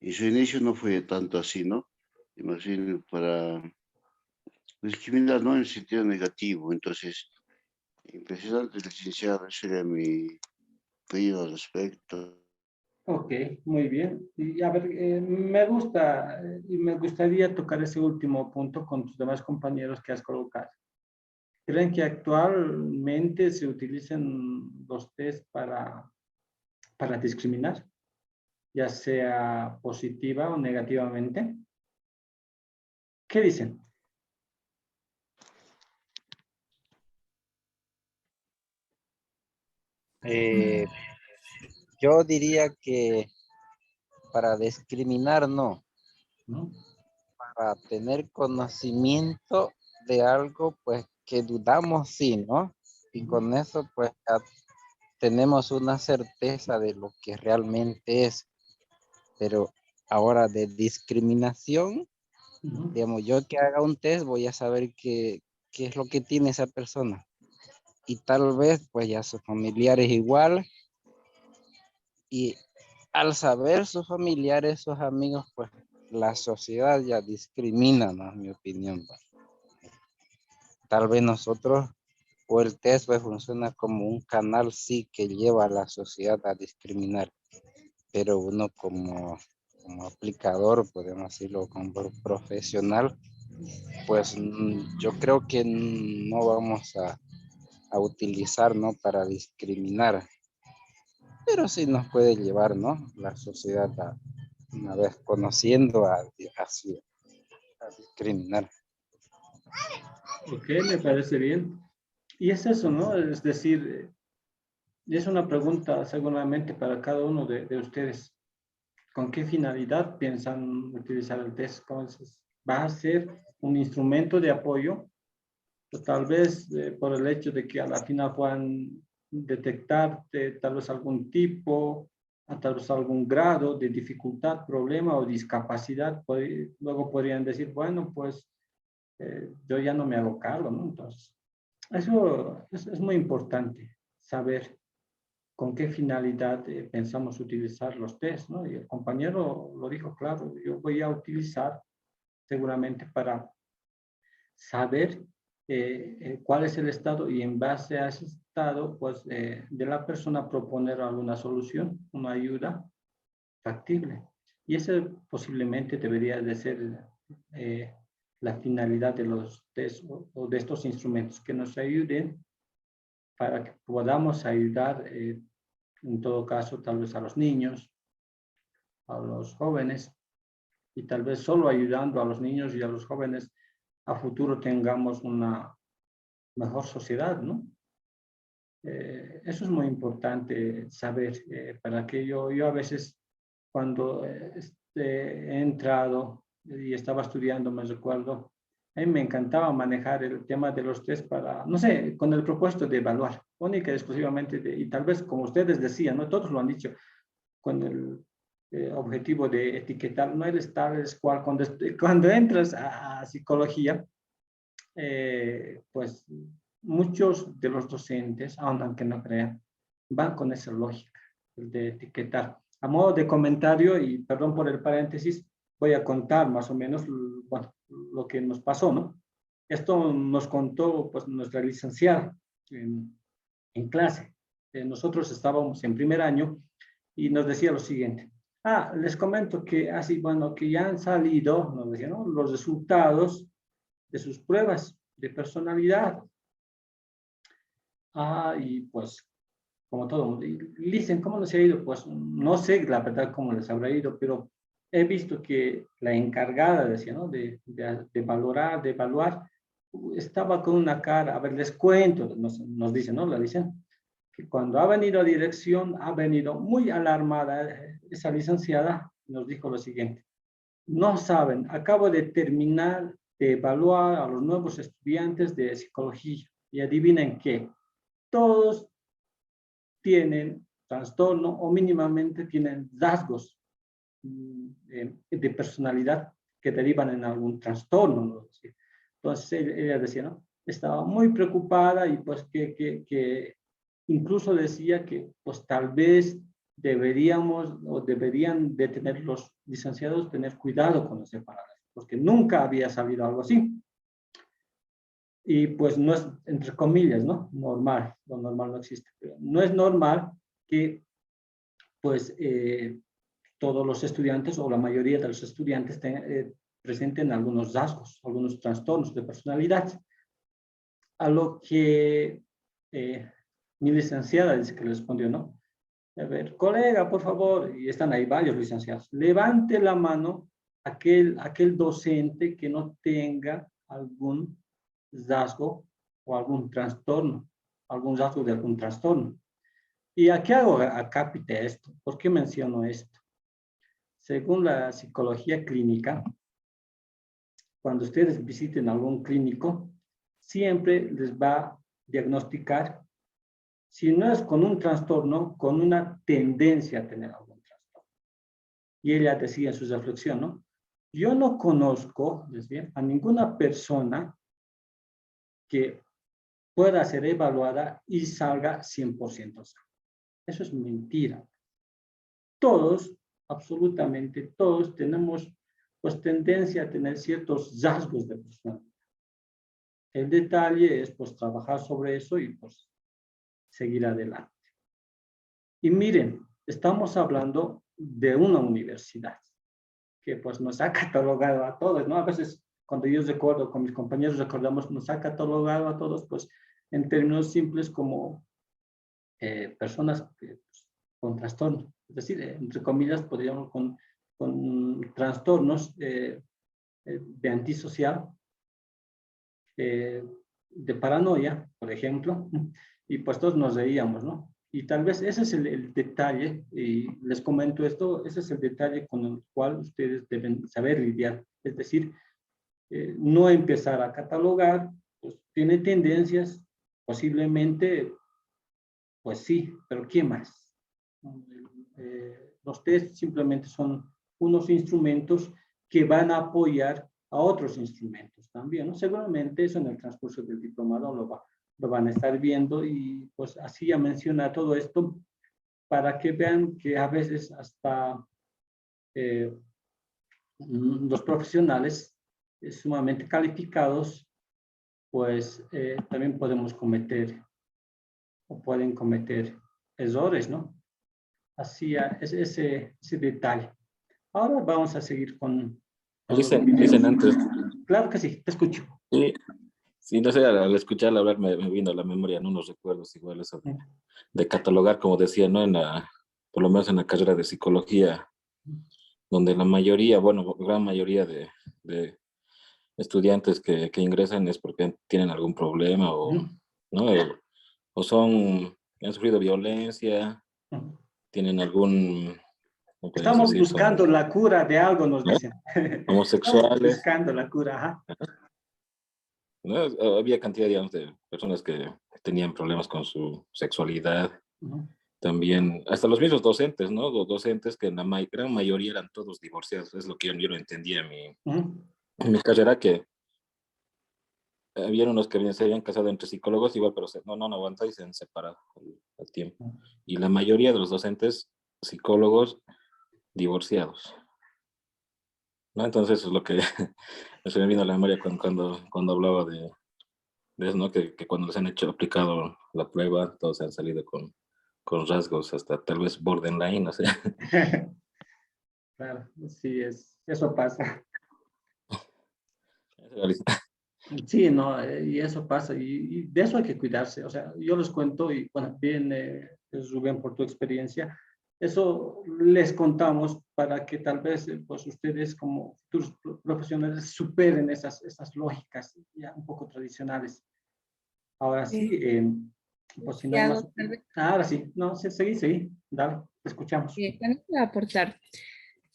En su inicio no fue tanto así, ¿no? Y más bien para discriminar, ¿no? En el sentido negativo. Entonces, impresionante, licenciado, ese era mi opinión al respecto. Ok, muy bien. Y a ver, me gusta y me gustaría tocar ese último punto con tus demás compañeros que has colocado. ¿Creen que actualmente se utilizan los test para discriminar, ya sea positiva o negativamente? ¿Qué dicen? Eh, yo diría que para discriminar no, ¿No? para tener conocimiento de algo pues que dudamos sí, ¿no? Y con eso pues ya tenemos una certeza de lo que realmente es, pero ahora de discriminación, Ujú. digamos, yo que haga un test voy a saber qué es lo que tiene esa persona y tal vez pues ya sus familiares igual y al saber sus familiares, sus amigos, pues la sociedad ya discrimina, ¿no? En mi opinión. Tal vez nosotros o el test pues funciona como un canal sí que lleva a la sociedad a discriminar, pero uno como aplicador, podemos decirlo, como profesional, pues yo creo que no vamos a utilizar, ¿no? Para discriminar, pero sí nos puede llevar, ¿no? La sociedad una vez conociendo a discriminar. Ok, me parece bien. Y es eso, ¿no? Es decir, es una pregunta seguramente para cada uno de ustedes. ¿Con qué finalidad piensan utilizar el test? Entonces, ¿va a ser un instrumento de apoyo? O tal vez por el hecho de que a la final puedan detectarte tal vez algún tipo, tal vez algún grado de dificultad, problema o discapacidad, luego podrían decir, bueno, pues yo ya no me hago cargo, ¿no? Entonces, eso es muy importante, saber con qué finalidad pensamos utilizar los test, ¿no? Y el compañero lo dijo claro, yo voy a utilizar seguramente para saber cuál es el estado y en base a ese estado, pues de la persona proponer alguna solución, una ayuda factible. Y ese posiblemente debería de ser la finalidad de los test o de estos instrumentos, que nos ayuden para que podamos ayudar en todo caso tal vez a los niños, a los jóvenes, y tal vez solo ayudando a los niños y a los jóvenes a futuro tengamos una mejor sociedad, ¿no? Eso es muy importante saber, para que yo a veces cuando he entrado y estaba estudiando, me recuerdo, a mí me encantaba manejar el tema de los test para, no sé, con el propósito de evaluar, única y exclusivamente, y tal vez como ustedes decían, ¿no? Todos lo han dicho, con el objetivo de etiquetar, no eres tal, eres cual. Cuando entras a psicología, pues muchos de los docentes, aunque no crean, van con esa lógica de etiquetar. A modo de comentario, y perdón por el paréntesis, voy a contar más o menos bueno, lo que nos pasó, ¿no? Esto nos contó pues nuestra licenciada en clase. Nosotros estábamos en primer año y nos decía lo siguiente. Les comento que así, bueno, que ya han salido, nos decía, ¿no? Los resultados de sus pruebas de personalidad. Y pues, como todo, dicen, ¿cómo les ha ido? Pues no sé la verdad cómo les habrá ido, pero he visto que la encargada, decía, ¿no? De valorar, de evaluar, estaba con una cara, a ver, les cuento, nos dicen, ¿no? La dicen, que cuando ha venido a dirección, ha venido muy alarmada esa licenciada, nos dijo lo siguiente, no saben, acabo de terminar de evaluar a los nuevos estudiantes de psicología y adivinen qué, todos tienen trastorno o mínimamente tienen rasgos de personalidad que derivan en algún trastorno, ¿no? Entonces ella decía, ¿no? Estaba muy preocupada y pues que incluso decía que pues tal vez deberíamos o deberían de tener los licenciados tener cuidado con los separadores, porque nunca había salido algo así. Y pues no es, entre comillas, ¿no? Normal, lo normal no existe. Pero no es normal que pues todos los estudiantes o la mayoría de los estudiantes presenten algunos rasgos, algunos trastornos de personalidad. A lo que mi licenciada dice que le respondió, ¿no? A ver, colega, por favor, y están ahí varios licenciados, levante la mano aquel docente que no tenga algún rasgo o algún trastorno, algún rasgo de algún trastorno. ¿Y a qué hago acápite esto? ¿Por qué menciono esto? Según la psicología clínica, cuando ustedes visiten algún clínico, siempre les va a diagnosticar, si no es con un trastorno, con una tendencia a tener algún trastorno. Y ella decía en su reflexión, ¿no? Yo no conozco, decía, a ninguna persona que pueda ser evaluada y salga 100% sana. Eso es mentira. Todos, absolutamente todos, tenemos pues tendencia a tener ciertos rasgos de personalidad. El detalle es pues trabajar sobre eso y pues seguir adelante. Y miren, estamos hablando de una universidad que pues nos ha catalogado a todos, ¿no? A veces cuando yo recuerdo, con mis compañeros recordamos, nos ha catalogado a todos pues en términos simples como personas que, pues, con trastorno. Es decir, entre comillas, podríamos con trastornos de antisocial, de paranoia, por ejemplo, y pues todos nos reíamos, ¿no? Y tal vez ese es el detalle, y les comento esto, ese es el detalle con el cual ustedes deben saber lidiar. Es decir, no empezar a catalogar, pues tiene tendencias, posiblemente, pues sí, pero ¿qué más? Los test simplemente son unos instrumentos que van a apoyar a otros instrumentos también, ¿no? Seguramente eso en el transcurso del diplomado lo van a estar viendo y pues así ya menciona todo esto para que vean que a veces hasta los profesionales sumamente calificados pues también podemos cometer o pueden cometer errores, ¿no? Así es ese detalle. Ahora vamos a seguir con los Dicen videos. antes, Claro que sí, te escucho. sí, sí, no sé, al escucharla hablar me vino a la memoria, ¿no? Unos recuerdos iguales de catalogar, como decía, ¿no? Por lo menos en la carrera de psicología, donde la mayoría, bueno, gran mayoría de estudiantes que ingresan es porque tienen algún problema ¿no? O han sufrido violencia, tienen algún... Estamos decir, buscando la cura de algo, nos ¿no? dicen. Homosexuales. Estamos buscando la cura, ajá. ¿No? Había cantidad, digamos, de personas que tenían problemas con su sexualidad. También, hasta los mismos docentes, ¿no? Los docentes que en la gran mayoría eran todos divorciados. Es lo que yo no entendía en mi carrera, que había unos que se habían casado entre psicólogos igual, pero no aguanta y se han separado al tiempo. Y la mayoría de los docentes psicólogos divorciados, ¿no? Entonces eso es lo que se me vino a la memoria cuando hablaba de eso, ¿no? Que cuando les han aplicado la prueba, todos han salido con rasgos hasta tal vez borderline, no sé. Claro, sí, eso pasa. Sí, no, y eso pasa, y de eso hay que cuidarse. O sea, yo les cuento, y bueno, bien, Rubén, por tu experiencia, eso les contamos para que tal vez pues ustedes como futuros profesionales superen esas lógicas ya un poco tradicionales. Ahora sí, pues si no hay más... Ahora sí, no, seguí, dale, te escuchamos. Bueno, voy a aportar.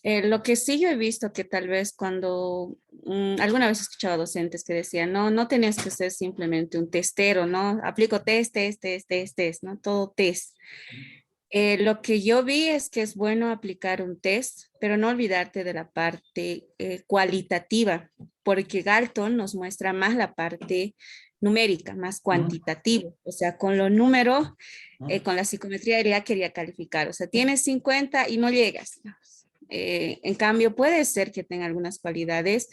Lo que sí yo he visto que tal vez cuando alguna vez he escuchado a docentes que decían, no tenías que ser simplemente un testero, ¿no? Aplico test, ¿no? Todo test. Lo que yo vi es que es bueno aplicar un test, pero no olvidarte de la parte cualitativa, porque Galton nos muestra más la parte numérica, más cuantitativo. O sea, con los números, Ujú. con la psicometría ya quería calificar. O sea, tienes 50 y no llegas, digamos. En cambio, puede ser que tenga algunas cualidades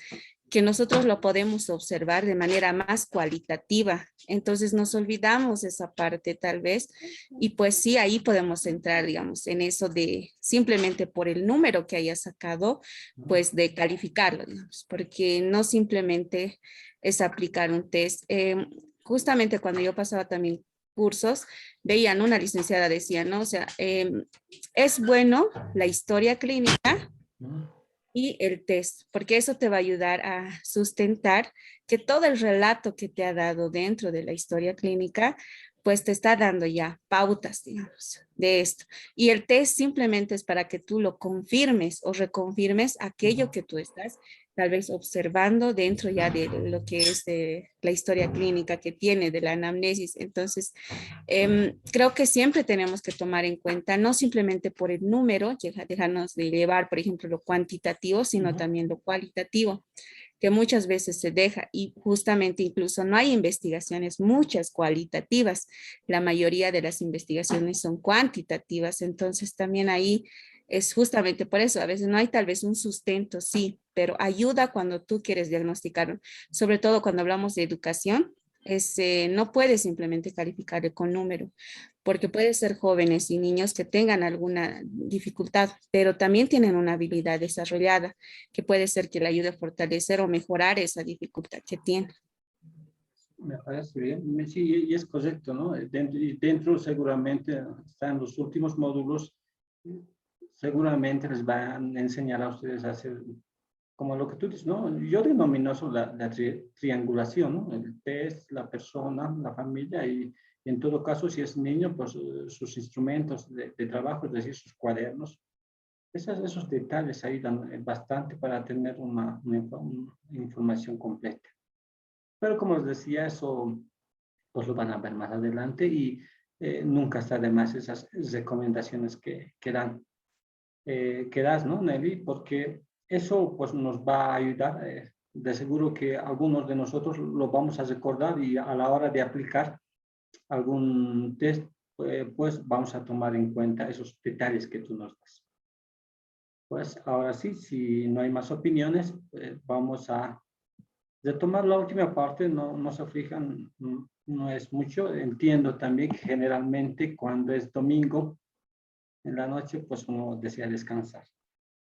que nosotros lo podemos observar de manera más cualitativa. Entonces nos olvidamos esa parte tal vez y pues sí, ahí podemos entrar, digamos, en eso de simplemente por el número que haya sacado, pues de calificarlo, digamos, porque no simplemente es aplicar un test. Justamente cuando yo pasaba también cursos, veían una licenciada decía, ¿no? O sea, es bueno la historia clínica Ujú. y el test, porque eso te va a ayudar a sustentar que todo el relato que te ha dado dentro de la historia clínica, pues te está dando ya pautas, digamos, de esto. Y el test simplemente es para que tú lo confirmes o reconfirmes aquello que tú estás tal vez observando dentro ya de lo que es la historia clínica que tiene, de la anamnesis. Entonces, creo que siempre tenemos que tomar en cuenta, no simplemente por el número, dejarnos de llevar, por ejemplo, lo cuantitativo, sino Ujú. también lo cualitativo, que muchas veces se deja y justamente incluso no hay investigaciones, muchas cualitativas. La mayoría de las investigaciones son cuantitativas, entonces también ahí es justamente por eso, a veces no hay tal vez un sustento, sí, pero ayuda cuando tú quieres diagnosticar, sobre todo cuando hablamos de educación, no puedes simplemente calificarle con número, porque puede ser jóvenes y niños que tengan alguna dificultad, pero también tienen una habilidad desarrollada que puede ser que le ayude a fortalecer o mejorar esa dificultad que tiene. Me parece bien. Sí, y es correcto, ¿no? Y dentro seguramente están los últimos módulos, seguramente les van a enseñar a ustedes a hacer como lo que tú dices, ¿no? Yo denomino eso la triangulación, ¿no? El test, la persona, la familia y en todo caso, si es niño, pues sus instrumentos de trabajo, es decir, sus cuadernos. Esos detalles ayudan bastante para tener una información completa. Pero como les decía, eso pues lo van a ver más adelante y nunca está de más esas recomendaciones que das, ¿no, Nelly? Porque eso pues nos va a ayudar. De seguro que algunos de nosotros lo vamos a recordar y a la hora de aplicar algún test, pues vamos a tomar en cuenta esos detalles que tú nos das. Pues ahora sí, si no hay más opiniones, vamos a retomar la última parte. No se aflijan, no es mucho. Entiendo también que generalmente cuando es domingo en la noche, pues uno desea descansar.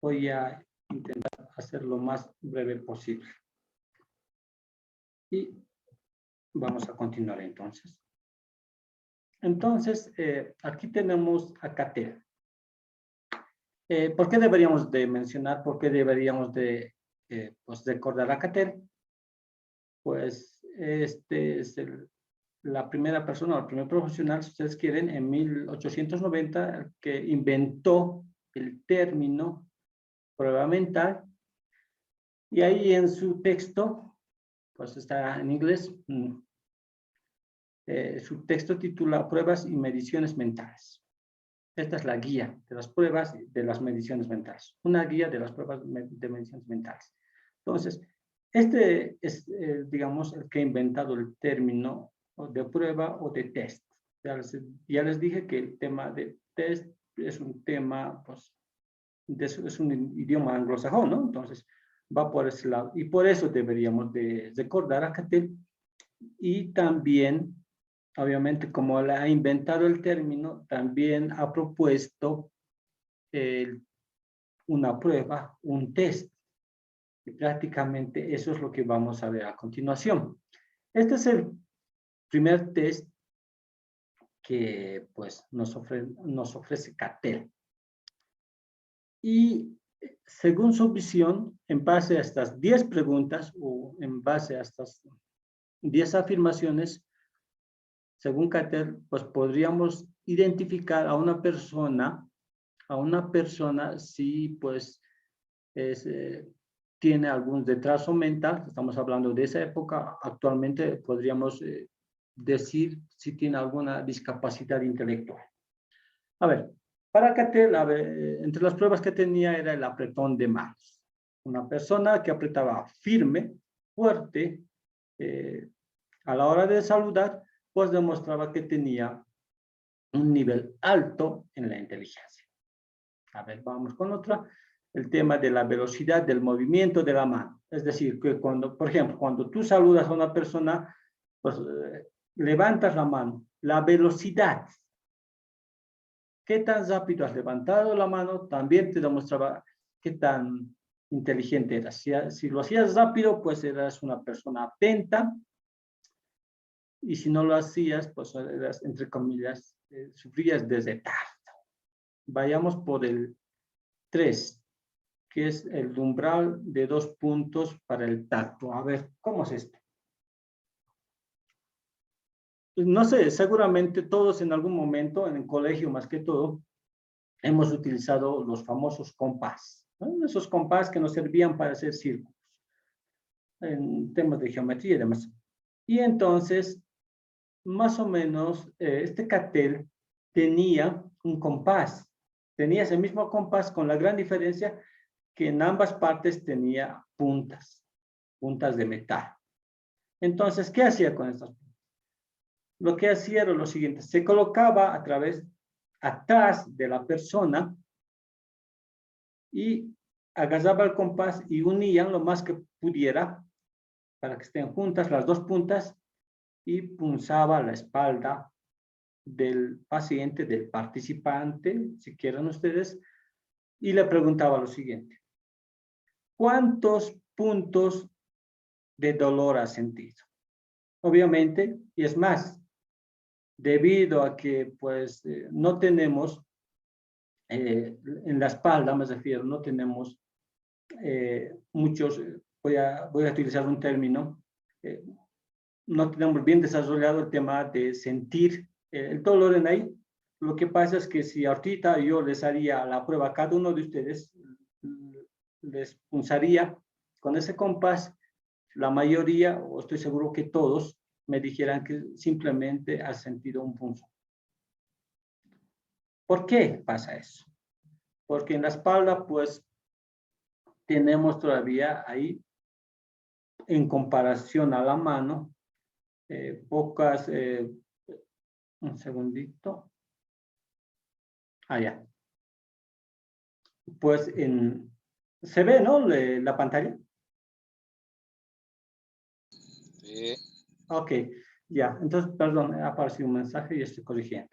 Voy a intentar hacer lo más breve posible. Y vamos a continuar entonces. Entonces, aquí tenemos a CATEL. ¿Por qué deberíamos de mencionar, por qué deberíamos de pues recordar a CATEL? Pues este es la primera persona, el primer profesional, si ustedes quieren, en 1890, que inventó el término prueba mental. Y ahí en su texto, pues está en inglés, su texto titula Pruebas y mediciones mentales. Esta es la guía de las pruebas de las mediciones mentales. Una guía de las pruebas de mediciones mentales. Entonces, este es, digamos, el que ha inventado el término de prueba o de test. Ya les dije que el tema de test es un tema, pues, es un idioma anglosajón, ¿no? Entonces, va por ese lado. Y por eso deberíamos de recordar a CATEL. Y también, obviamente, como él ha inventado el término, también ha propuesto una prueba, un test. Y prácticamente eso es lo que vamos a ver a continuación. Este es el primer test que pues, nos ofrece CATEL. Y según su visión, en base a estas 10 preguntas o en base a estas 10 afirmaciones, según CATEL, pues podríamos identificar a una persona si pues tiene algún retraso mental. Estamos hablando de esa época. Actualmente podríamos decir si tiene alguna discapacidad intelectual. A ver, para CATEL, entre las pruebas que tenía era el apretón de manos. Una persona que apretaba firme, fuerte, A la hora de saludar, pues demostraba que tenía un nivel alto en la inteligencia. A ver, vamos con otra. El tema de la velocidad del movimiento de la mano. Es decir, que cuando, por ejemplo, cuando tú saludas a una persona, pues levantas la mano. La velocidad. ¿Qué tan rápido has levantado la mano? También te demostraba qué tan inteligente eras. Si lo hacías rápido, pues eras una persona atenta. Y si no lo hacías, pues eras, entre comillas, sufrías de retardo. Vayamos por el 3, que es el umbral de 2 puntos para el tacto. A ver, ¿cómo es esto? No sé, seguramente todos en algún momento, en el colegio más que todo, hemos utilizado los famosos compás, ¿no? Esos compás que nos servían para hacer círculos, en temas de geometría y demás. Y entonces, más o menos, este cartel tenía un compás. Tenía ese mismo compás con la gran diferencia que en ambas partes tenía puntas de metal. Entonces, ¿qué hacía con estas puntas? Lo que hacía era lo siguiente, se colocaba atrás de la persona y agarraba el compás y unían lo más que pudiera para que estén juntas las dos puntas y punzaba la espalda del paciente, del participante, si quieren ustedes, y le preguntaba lo siguiente: ¿cuántos puntos de dolor has sentido? Obviamente, y es más, debido a que pues no tenemos en la espalda, me refiero, no tenemos muchos, voy a utilizar un término, no tenemos bien desarrollado el tema de sentir el dolor en ahí. Lo que pasa es que si ahorita yo les haría la prueba a cada uno de ustedes, les punzaría con ese compás, la mayoría, o estoy seguro que todos, me dijeran que simplemente has sentido un punzo. ¿Por qué pasa eso? Porque en la espalda, pues, tenemos todavía ahí, en comparación a la mano, pocas, un segundito, allá. Pues se ve, ¿no? La pantalla. Sí. Ok, ya, entonces, perdón, ha aparecido un mensaje y estoy corrigiendo.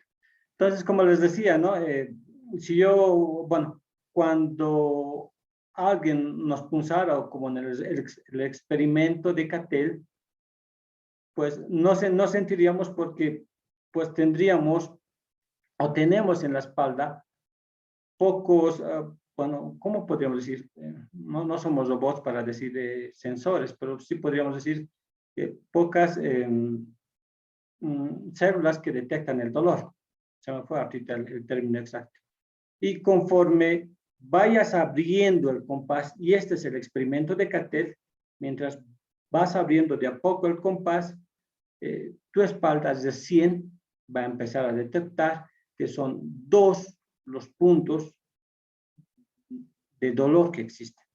Entonces, como les decía, ¿no? Si yo, bueno, cuando alguien nos punzara, o como en el experimento de Cattell, pues no sentiríamos porque pues tendríamos o tenemos en la espalda pocos, bueno, ¿cómo podríamos decir? No somos robots para decir sensores, pero sí podríamos decir pocas células que detectan el dolor. Se me fue ahorita el término exacto. Y conforme vayas abriendo el compás, y este es el experimento de Cattell, mientras vas abriendo de a poco el compás, tu espalda recién va a empezar a detectar que son 2 los puntos de dolor que existen.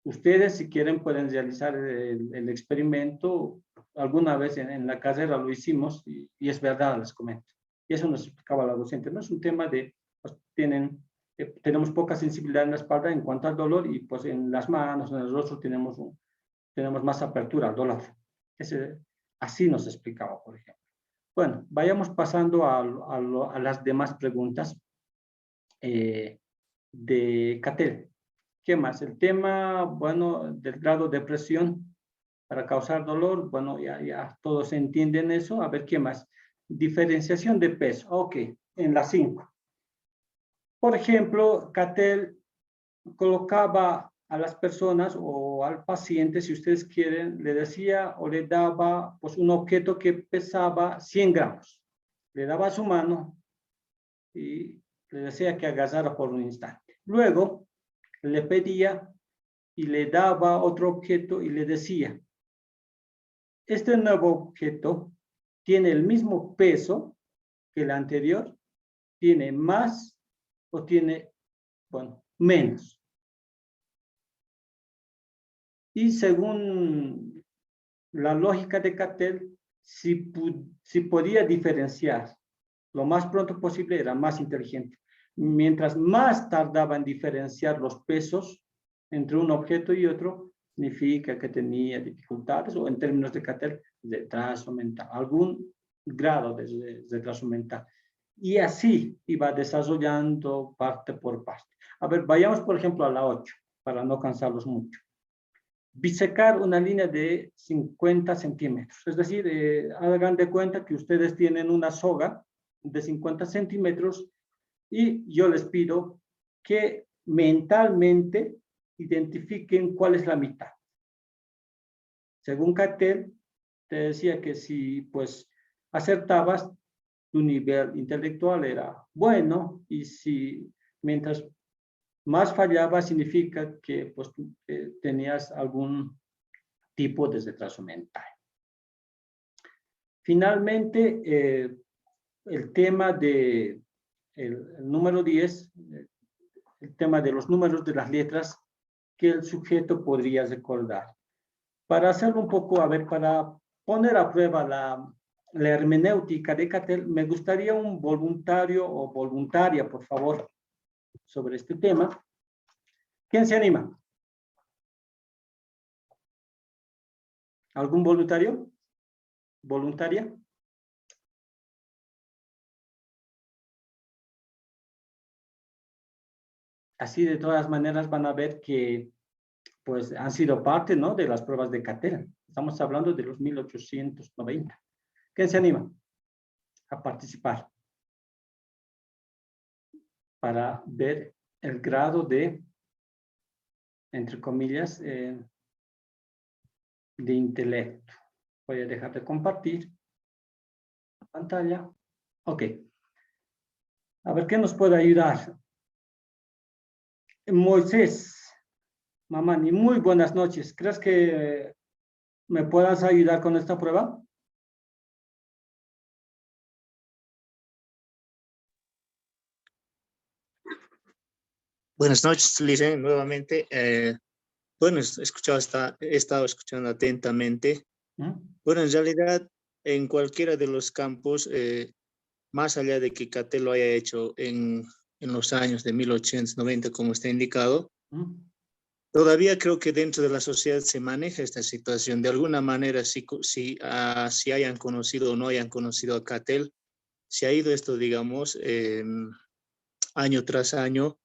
Ustedes, si quieren, pueden realizar el experimento. Alguna vez en la carrera lo hicimos y es verdad, les comento. Y eso nos explicaba la docente. No es un tema de, pues, tenemos poca sensibilidad en la espalda en cuanto al dolor, y pues en las manos, en el rostro tenemos más apertura al dolor. Así nos explicaba, por ejemplo. Bueno, vayamos pasando a las demás preguntas de Cattell. ¿Qué más? El tema, bueno, del grado de presión para causar dolor, bueno, ya todos entienden eso. A ver, ¿qué más? Diferenciación de peso. Ok, en la 5. Por ejemplo, Cattell colocaba a las personas o al paciente, si ustedes quieren, le decía o le daba pues un objeto que pesaba 100 gramos. Le daba a su mano y le decía que agarrara por un instante. Luego le pedía y le daba otro objeto y le decía: este nuevo objeto tiene el mismo peso que el anterior, tiene más o tiene, bueno, menos. Y según la lógica de Cattell, si podía diferenciar lo más pronto posible, era más inteligente. Mientras más tardaba en diferenciar los pesos entre un objeto y otro, significa que tenía dificultades, o en términos de Cattell, retraso mental, algún grado de retraso mental. Y así iba desarrollando parte por parte. A ver, vayamos por ejemplo a la 8, para no cansarlos mucho. Bisecar una línea de 50 centímetros. Es decir, hagan de cuenta que ustedes tienen una soga de 50 centímetros y yo les pido que mentalmente identifiquen cuál es la mitad. Según Cattell, te decía que si pues acertabas, tu nivel intelectual era bueno, y si mientras más fallaba, significa que pues, tenías algún tipo de retraso mental. Finalmente, el tema de el número 10, el tema de los números de las letras que el sujeto podría recordar. Para hacerlo un poco, a ver, para poner a prueba la hermenéutica de Cattell, me gustaría un voluntario o voluntaria, por favor, sobre este tema. ¿Quién se anima? ¿Algún voluntario? ¿Voluntaria? Así de todas maneras van a ver que pues han sido parte, ¿no?, de las pruebas de Cattell. Estamos hablando de los 1890. ¿Quién se anima a participar? Para ver el grado de, entre comillas, de intelecto. Voy a dejar de compartir la pantalla. Ok. A ver, ¿qué nos puede ayudar? Moisés, Mamani, muy buenas noches. ¿Crees que me puedas ayudar con esta prueba? Buenas noches, Lice, nuevamente. Bueno, he estado escuchando atentamente. Bueno, en realidad, en cualquiera de los campos, más allá de que Cattell lo haya hecho en los años de 1890, como está indicado, todavía creo que dentro de la sociedad se maneja esta situación. De alguna manera, si hayan conocido o no hayan conocido a Cattell, se ha ido esto, digamos, año tras año,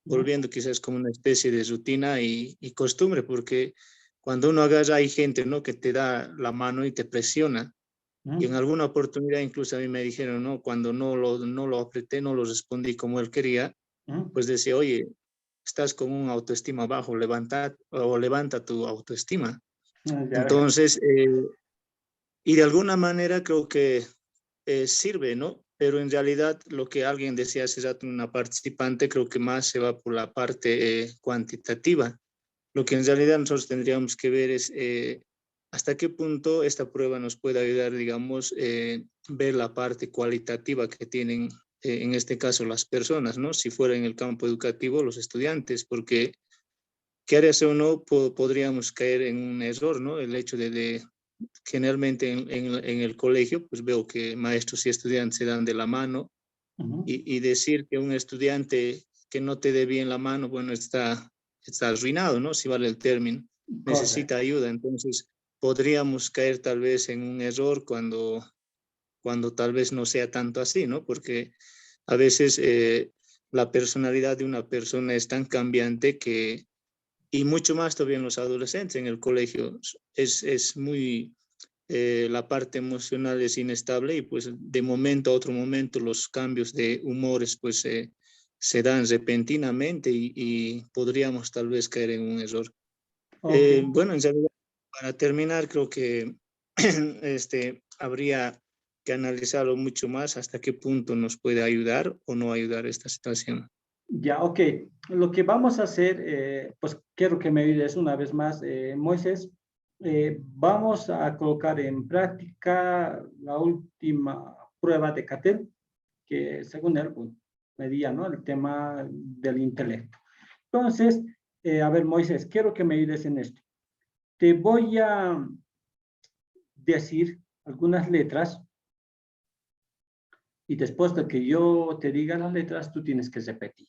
volviendo quizás como una especie de rutina y costumbre, porque cuando uno agarra hay gente, ¿no?, que te da la mano y te presiona. Y en alguna oportunidad incluso a mí me dijeron, ¿no?, cuando no lo apreté, no lo respondí como él quería, pues decía, oye, estás con un autoestima bajo, levanta tu autoestima. Entonces, y de alguna manera creo que sirve, ¿no? Pero en realidad lo que alguien decía hace rato, una participante, creo que más se va por la parte cuantitativa. Lo que en realidad nosotros tendríamos que ver es hasta qué punto esta prueba nos puede ayudar, digamos, ver la parte cualitativa que tienen, en este caso, las personas, ¿no? Si fuera en el campo educativo, los estudiantes, porque qué o no, podríamos caer en un error, ¿no? El hecho de generalmente en el colegio, pues veo que maestros y estudiantes se dan de la mano, y decir que un estudiante que no te dé bien la mano, bueno, está arruinado, ¿no? Si vale el término, necesita ayuda. Entonces, podríamos caer tal vez en un error cuando tal vez no sea tanto así, ¿no? Porque a veces la personalidad de una persona es tan cambiante que, y mucho más todavía en los adolescentes en el colegio, es muy, la parte emocional es inestable, y pues de momento a otro momento los cambios de humores pues se dan repentinamente, y podríamos tal vez caer en un error. Bueno, en realidad, para terminar, creo que habría que analizarlo mucho más hasta qué punto nos puede ayudar o no ayudar esta situación. Ya, ok. Lo que vamos a hacer, pues quiero que me ayudes una vez más, Moisés. Vamos a colocar en práctica la última prueba de Cattell, que según él pues, medía, ¿no?, el tema del intelecto. Entonces, a ver, Moisés, quiero que me ayudes en esto. Te voy a decir algunas letras y después de que yo te diga las letras, tú tienes que repetir.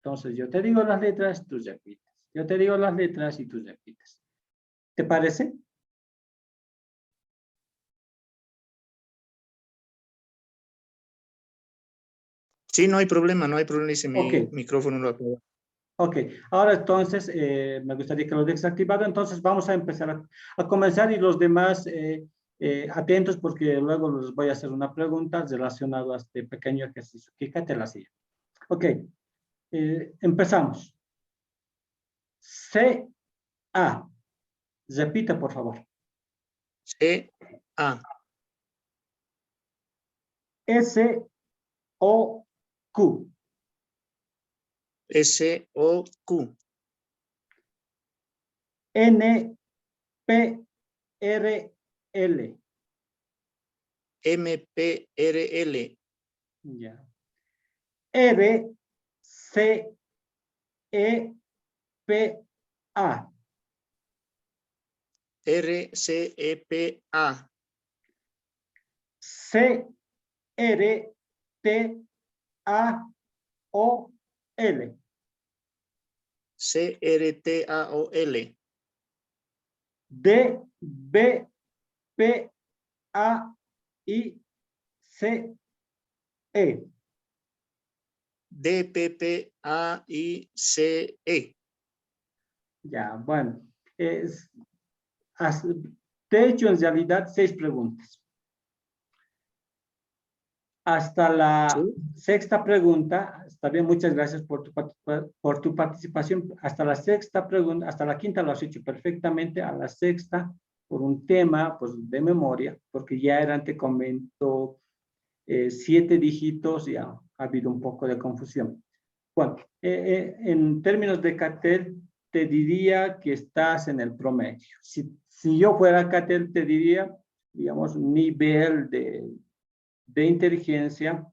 Entonces, yo te digo las letras, tú repites. Yo te digo las letras y tú repites. ¿Te parece? Sí, no hay problema, no hay problema. Dice mi Ok. micrófono lo apagó. Ok, ahora entonces me gustaría que lo dejes activado, entonces vamos a empezar a comenzar y los demás atentos porque luego les voy a hacer una pregunta relacionada a este pequeño ejercicio. Fíjate la silla. Ok, empezamos. C-A. Repite, por favor. C-A. S-O-Q. S-O-Q. N-P-R-L. M-P-R-L. Ya. R-C-E-P-A. R-C-E-P-A. C-R-T-A-O-L. C-R-T-A-O-L. D-B-P-A-I-C-E. D-P-P-A-I-C-E. Ya, bueno. Te he hecho en realidad 6 preguntas. Hasta la ¿Sí? sexta pregunta, está bien, muchas gracias por tu participación. Hasta la sexta pregunta, hasta la quinta lo has hecho perfectamente, a la sexta, por un tema pues, de memoria, porque ya eran, te comento, 7 dígitos, ya ha habido un poco de confusión. Bueno, en términos de CATEL, te diría que estás en el promedio. Si yo fuera CATEL, te diría, digamos, nivel de inteligencia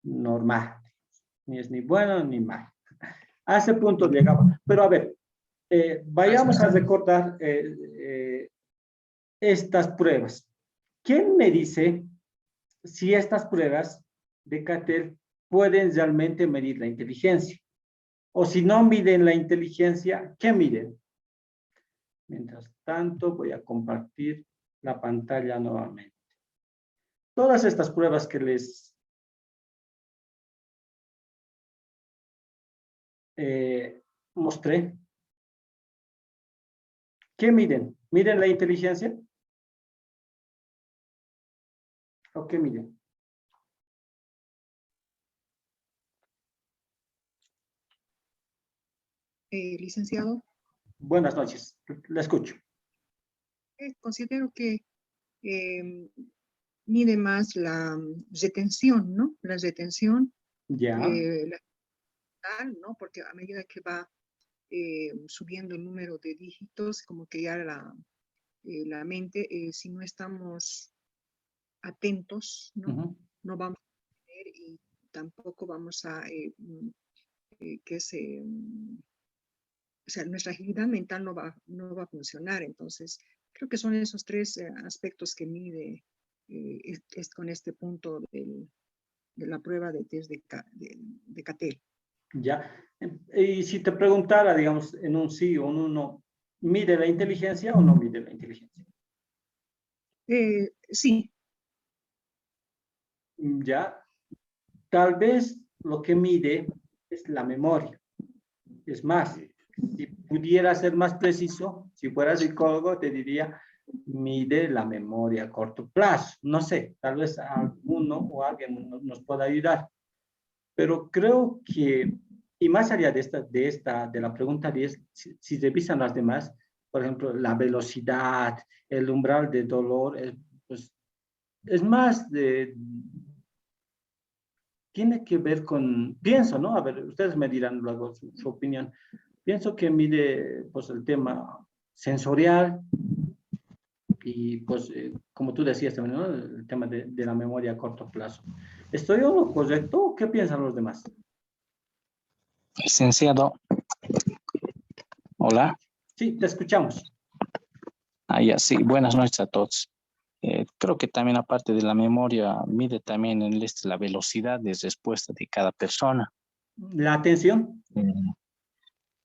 normal. Ni es ni bueno ni mal. A ese punto llegaba. Pero a ver, vayamos a recordar estas pruebas. ¿Quién me dice si estas pruebas de CATEL pueden realmente medir la inteligencia? O si no miden la inteligencia, ¿qué miden? Mientras tanto, voy a compartir la pantalla nuevamente. Todas estas pruebas que les mostré, ¿qué miden? ¿Miden la inteligencia? ¿O qué miden? Licenciado, Buenas noches, la escucho. considero que mide más la retención, ¿no? La retención, Ya. ¿no? Porque a medida que va subiendo el número de dígitos, como que ya la mente, si no estamos atentos, ¿no? No vamos a tener y tampoco vamos a o sea, nuestra agilidad mental no va a funcionar. Entonces, creo que son esos 3 aspectos que mide con este punto de la prueba de test de CATEL. Ya. Y si te preguntara, digamos, en un sí o en un no, ¿mide la inteligencia o no mide la inteligencia? Sí. Ya. Tal vez lo que mide es la memoria. Es más, si pudiera ser más preciso, si fuera psicólogo, te diría, mide la memoria a corto plazo. No sé, tal vez alguno o alguien nos pueda ayudar. Pero creo que, y más allá de la pregunta 10, si revisan las demás, por ejemplo, la velocidad, el umbral de dolor, pues, es más tiene que ver con, pienso, ¿no? A ver, ustedes me dirán luego su opinión. Pienso que mide, pues, el tema sensorial y, pues, como tú decías también, ¿no? El tema de la memoria a corto plazo. ¿Estoy o no correcto? ¿Qué piensan los demás? Licenciado. Hola. Sí, te escuchamos. Ya, sí. Buenas noches a todos. Creo que también aparte de la memoria, mide también la velocidad de respuesta de cada persona. ¿La atención?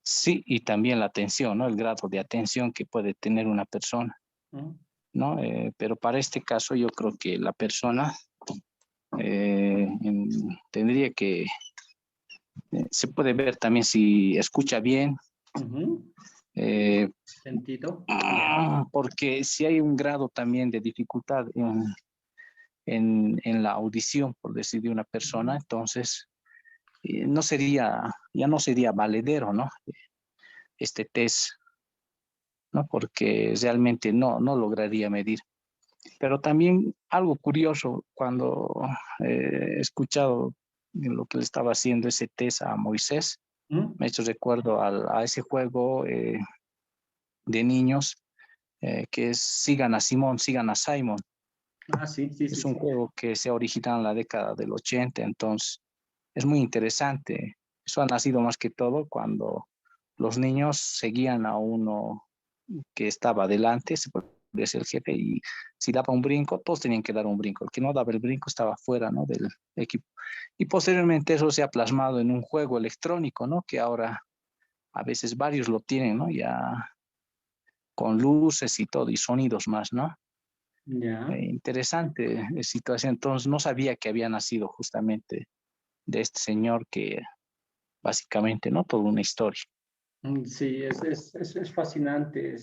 Sí, y también la atención, ¿no? El grado de atención que puede tener una persona, ¿no? Pero para este caso yo creo que la persona tendría que, se puede ver también si escucha bien. Sentido. Porque si hay un grado también de dificultad en la audición, por decir, de una persona, entonces ya no sería valedero, ¿no? Este test, ¿no? Porque realmente no lograría medir. Pero también algo curioso, cuando he escuchado lo que le estaba haciendo ese test a Moisés, me ha hecho recuerdo a ese juego de niños que es Sigan a Simón, Sigan a Simon. Sí. Es un juego que se originó en la década del 80, entonces es muy interesante. Eso ha nacido más que todo cuando los niños seguían a uno que estaba adelante, se podría decir el jefe, y si daba un brinco, todos tenían que dar un brinco. El que no daba el brinco estaba fuera, ¿no? Del equipo. Y posteriormente eso se ha plasmado en un juego electrónico, ¿no? Que ahora a veces varios lo tienen, ¿no? Ya con luces y todo, y sonidos más, ¿no? Interesante situación. Entonces no sabía que había nacido justamente de este señor que básicamente, ¿no? Toda una historia. Sí, es fascinante.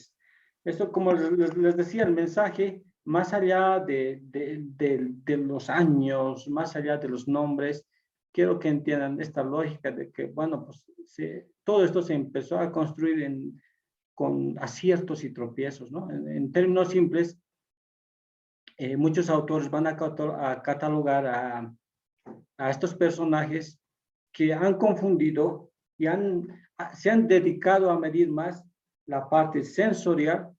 Esto, como les decía, el mensaje, más allá de los años, más allá de los nombres, quiero que entiendan esta lógica de que, bueno, pues todo esto se empezó a construir con aciertos y tropiezos, ¿no? En términos simples, muchos autores van a catalogar a estos personajes que han confundido y se han dedicado a medir más la parte sensorial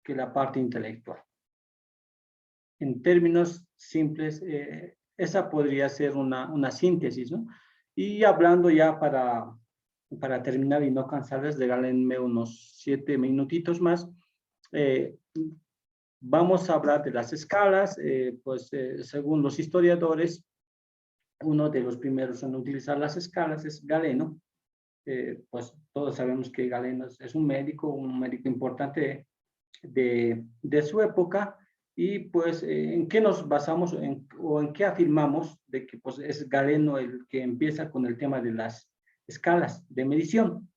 que la parte intelectual. En términos simples, esa podría ser una síntesis, ¿no? Y hablando ya para terminar y no cansarles, regálenme unos 7 minutitos más. Vamos a hablar de las escalas, según los historiadores, uno de los primeros en utilizar las escalas es Galeno. Pues todos sabemos que Galeno es un médico importante de su época, y pues en qué nos basamos o en qué afirmamos de que pues es Galeno el que empieza con el tema de las escalas de medición.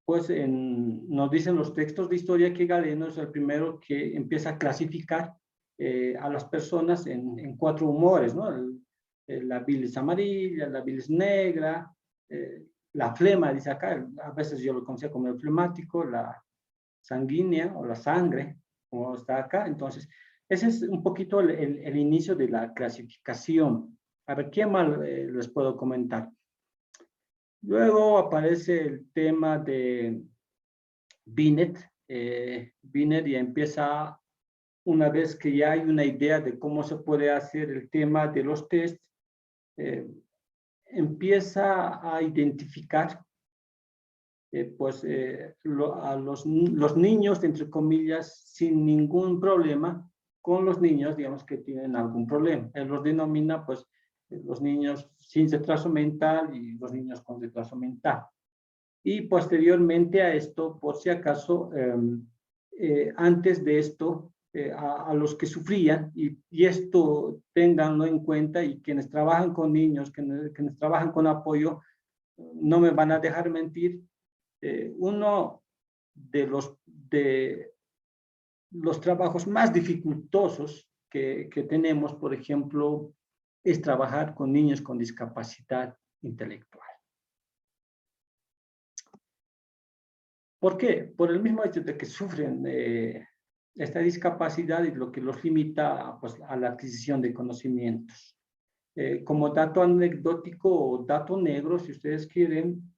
Nos dicen los textos de historia que Galeno es el primero que empieza a clasificar a las personas en 4 humores, ¿no? La bilis amarilla, la bilis negra, la flema, dice acá, a veces yo lo conocía como el flemático, la sanguínea o la sangre, como está acá. Entonces, ese es un poquito el inicio de la clasificación. A ver, ¿qué más les puedo comentar? Luego aparece el tema de Binet. Binet ya empieza, una vez que ya hay una idea de cómo se puede hacer el tema de los test, empieza a identificar a los niños, entre comillas, sin ningún problema, con los niños, digamos, que tienen algún problema. Él los denomina, pues, los niños sin retraso mental y los niños con retraso mental. Y posteriormente a esto, por si acaso, antes de esto, a los que sufrían, y esto ténganlo en cuenta, y quienes trabajan con niños, quienes trabajan con apoyo, no me van a dejar mentir, uno de los trabajos más dificultosos que tenemos, por ejemplo, es trabajar con niños con discapacidad intelectual. ¿Por qué? Por el mismo hecho de que sufren esta discapacidad y lo que los limita, pues, a la adquisición de conocimientos. Como dato anecdótico o dato negro, si ustedes quieren,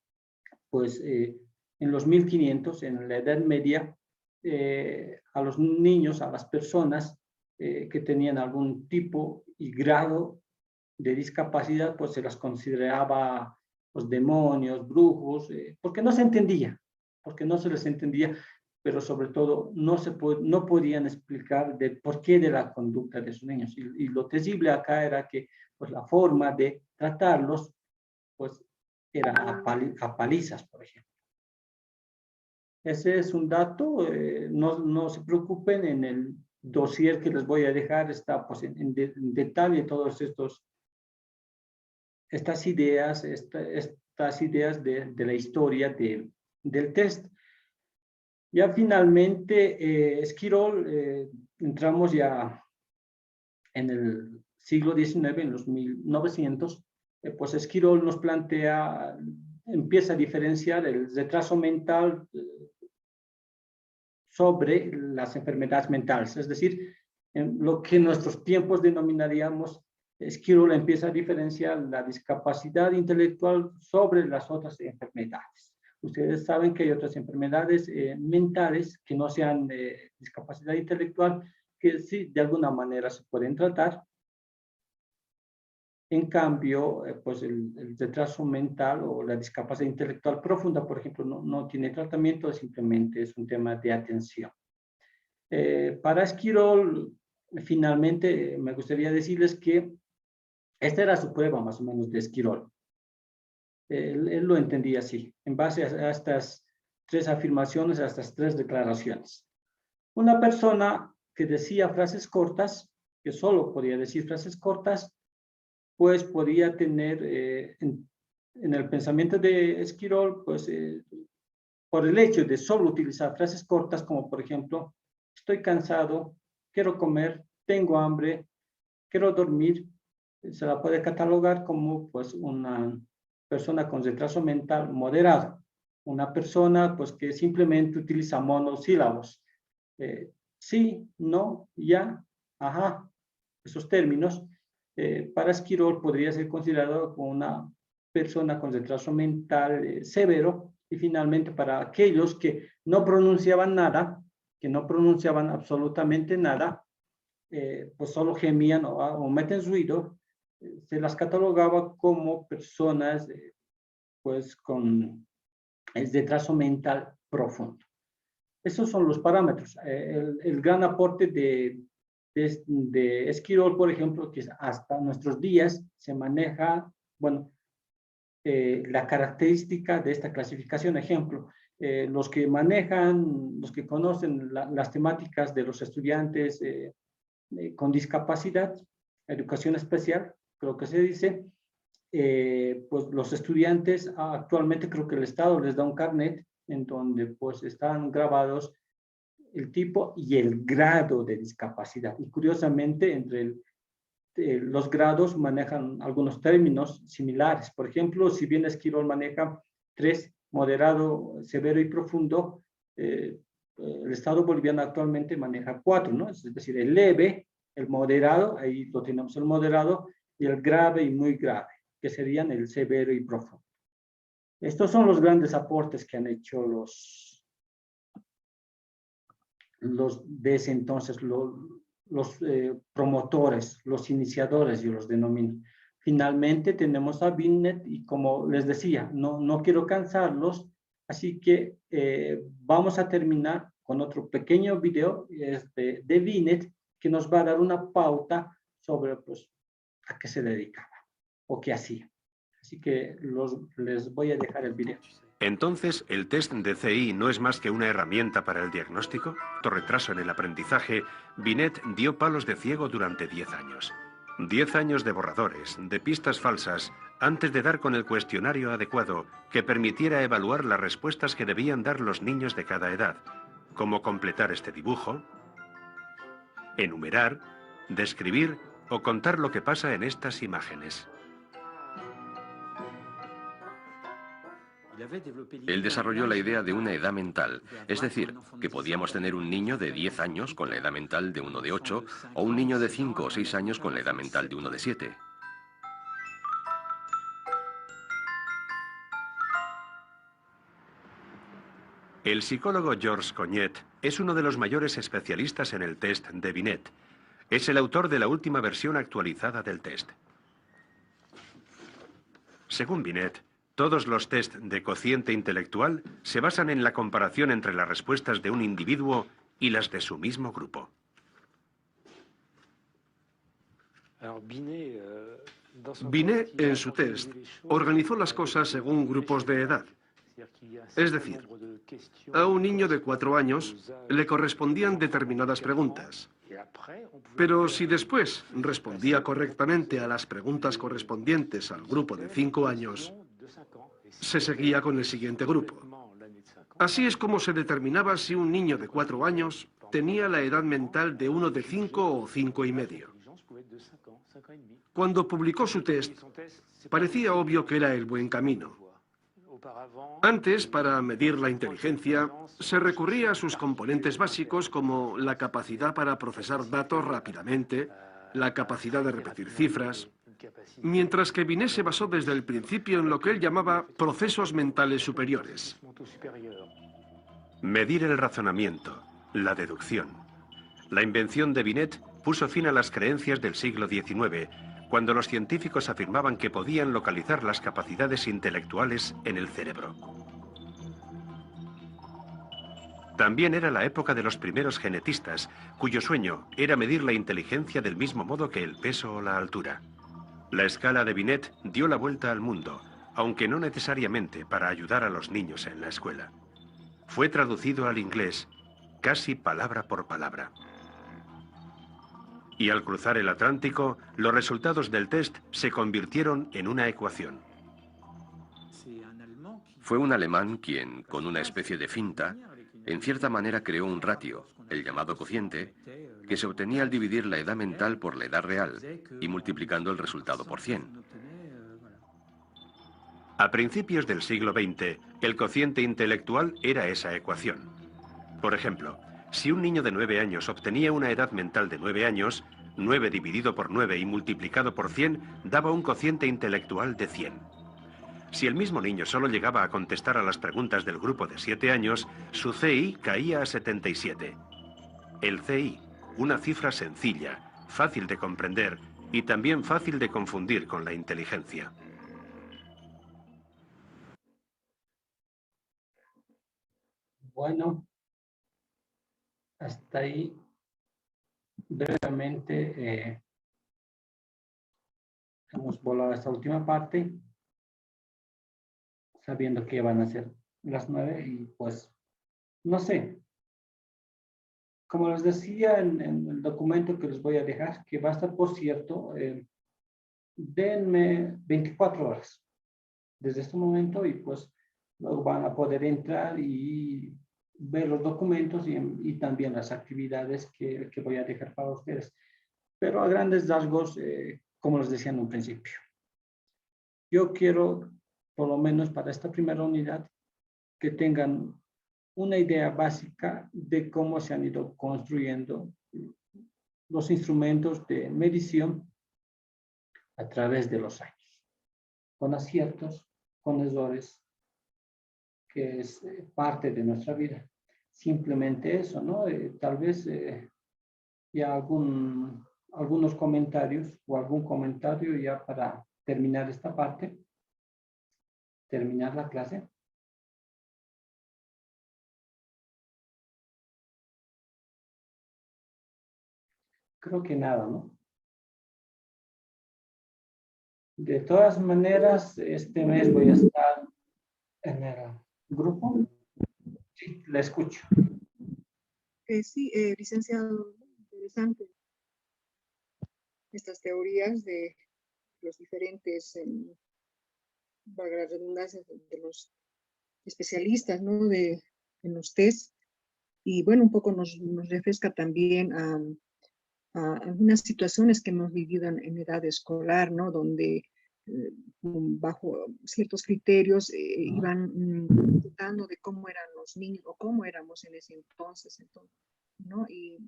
pues en los 1500, en la Edad Media, a los niños, a las personas que tenían algún tipo y grado de discapacidad, pues se las consideraba los demonios, brujos, porque no se entendía, porque no se les entendía. pero sobre todo no podían explicar del porqué de la conducta de sus niños. Y lo terrible acá era que pues, la forma de tratarlos pues, era a palizas, por ejemplo. Ese es un dato, no se preocupen, en el dossier que les voy a dejar está pues, en detalle todas estas ideas de la historia del test. Ya finalmente, Esquirol, entramos ya en el siglo XIX, en los 1900, pues Esquirol nos plantea, empieza a diferenciar el retraso mental sobre las enfermedades mentales, es decir, en lo que en nuestros tiempos denominaríamos, Esquirol empieza a diferenciar la discapacidad intelectual sobre las otras enfermedades. Ustedes saben que hay otras enfermedades mentales que no sean discapacidad intelectual, que sí de alguna manera se pueden tratar. En cambio, pues el retraso mental o la discapacidad intelectual profunda, por ejemplo, no tiene tratamiento, simplemente es un tema de atención. Para Esquirol, finalmente, me gustaría decirles que esta era su prueba más o menos de Esquirol. Él lo entendía así, en base a estas tres afirmaciones, a estas tres declaraciones. Una persona que decía frases cortas, que solo podía decir frases cortas, pues podía tener en el pensamiento de Esquirol, pues por el hecho de solo utilizar frases cortas, como por ejemplo, estoy cansado, quiero comer, tengo hambre, quiero dormir, se la puede catalogar como pues una persona con retraso mental moderado, una persona pues que simplemente utiliza monosílabos, sí, no, ya, ajá, esos términos. Para Esquirol podría ser considerado como una persona con retraso mental severo, y finalmente para aquellos que no pronunciaban nada, que no pronunciaban absolutamente nada, pues solo gemían o meten ruido, se las catalogaba como personas pues con el retraso mental profundo. Esos son los parámetros. El gran aporte de Esquirol, por ejemplo, que hasta nuestros días se maneja, bueno, la característica de esta clasificación. Ejemplo, los que manejan, los que conocen las temáticas de los estudiantes con discapacidad, educación especial, creo que se dice, pues los estudiantes actualmente creo que el Estado les da un carnet en donde pues están grabados el tipo y el grado de discapacidad. Y curiosamente, entre los grados manejan algunos términos similares. Por ejemplo, si bien Esquirol maneja 3, moderado, severo y profundo, el Estado boliviano actualmente maneja 4, ¿no? Es decir, el leve, el moderado, ahí lo tenemos el moderado, y el grave y muy grave, que serían el severo y profundo. Estos son los grandes aportes que han hecho los de ese entonces, los promotores, los iniciadores, yo los denomino. Finalmente tenemos a Binet y como les decía, no quiero cansarlos, así que vamos a terminar con otro pequeño video de Binet que nos va a dar una pauta sobre pues, a qué se dedicaba o qué hacía. Así que les voy a dejar el video. Entonces, ¿el test de CI no es más que una herramienta para el diagnóstico? Por retraso en el aprendizaje, Binet dio palos de ciego durante 10 años. 10 años de borradores, de pistas falsas, antes de dar con el cuestionario adecuado que permitiera evaluar las respuestas que debían dar los niños de cada edad. Cómo completar este dibujo, enumerar, describir o contar lo que pasa en estas imágenes. Él desarrolló la idea de una edad mental, es decir, que podíamos tener un niño de 10 años con la edad mental de uno de 8 o un niño de 5 o 6 años con la edad mental de uno de 7. El psicólogo Georges Cognet es uno de los mayores especialistas en el test de Binet. Es el autor de la última versión actualizada del test. Según Binet, Todos los test de cociente intelectual se basan en la comparación entre las respuestas de un individuo y las de su mismo grupo. Binet, en su test, organizó las cosas según grupos de edad. Es decir, a un niño de 4 años le correspondían determinadas preguntas. Pero si después respondía correctamente a las preguntas correspondientes al grupo de 5 años, se seguía con el siguiente grupo. Así es como se determinaba si un niño de 4 años tenía la edad mental de uno de 5 o 5 y medio. Cuando publicó su test, parecía obvio que era el buen camino. Antes, para medir la inteligencia, se recurría a sus componentes básicos como la capacidad para procesar datos rápidamente, la capacidad de repetir cifras, mientras que Binet se basó desde el principio en lo que él llamaba procesos mentales superiores. Medir el razonamiento, la deducción. La invención de Binet puso fin a las creencias del siglo XIX, cuando los científicos afirmaban que podían localizar las capacidades intelectuales en el cerebro. También era la época de los primeros genetistas, cuyo sueño era medir la inteligencia del mismo modo que el peso o la altura. La escala de Binet dio la vuelta al mundo, aunque no necesariamente para ayudar a los niños en la escuela. Fue traducido al inglés, casi palabra por palabra. Y al cruzar el Atlántico, los resultados del test se convirtieron en una ecuación. Fue un alemán quien, con una especie de finta, en cierta manera creó un ratio, el llamado cociente, que se obtenía al dividir la edad mental por la edad real y multiplicando el resultado por 100. A principios del siglo XX, el cociente intelectual era esa ecuación. Por ejemplo, si un niño de 9 años obtenía una edad mental de 9 años, 9 dividido por 9 y multiplicado por 100 daba un cociente intelectual de 100. Si el mismo niño solo llegaba a contestar a las preguntas del grupo de 7 años, su CI caía a 77. El CI, una cifra sencilla, fácil de comprender y también fácil de confundir con la inteligencia. Bueno, hasta ahí brevemente hemos volado a esta última parte, sabiendo que van a ser las 9 y pues, no sé. Como les decía en el documento que les voy a dejar, que va a estar, por cierto, denme 24 horas desde este momento y pues luego van a poder entrar y ver los documentos y también las actividades que voy a dejar para ustedes. Pero a grandes rasgos, como les decía en un principio, yo quiero, por lo menos para esta primera unidad, que tengan una idea básica de cómo se han ido construyendo los instrumentos de medición a través de los años, con aciertos, con errores, que es parte de nuestra vida. Simplemente eso, ¿no? Tal vez ya algunos comentarios o algún comentario ya para terminar esta parte, terminar la clase. Creo que nada, ¿no? De todas maneras, este mes voy a estar en el grupo. Sí, la escucho. Sí, licenciado, interesante estas teorías de los diferentes, valga la redundancia, de los especialistas, ¿no? En los test. Y bueno, un poco nos refresca también a algunas situaciones que hemos vivido en edad escolar, ¿no? Donde bajo ciertos criterios iban dando de cómo eran los niños o cómo éramos en ese entonces, ¿no? Y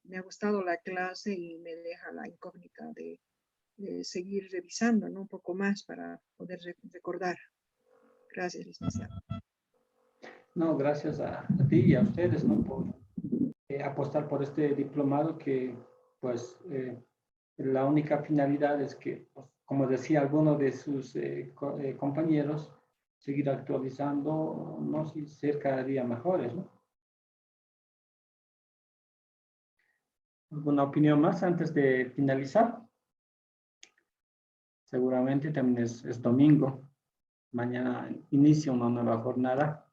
me ha gustado la clase y me deja la incógnita de seguir revisando, ¿no? Un poco más para poder recordar. Gracias, licenciado. No, gracias a ti y a ustedes, ¿no? Por apostar por este diplomado que, pues, la única finalidad es que, pues, como decía alguno de sus compañeros, seguir actualizando, no sé, ser cada día mejores, ¿no? ¿Alguna opinión más antes de finalizar? Seguramente también es domingo. Mañana inicia una nueva jornada.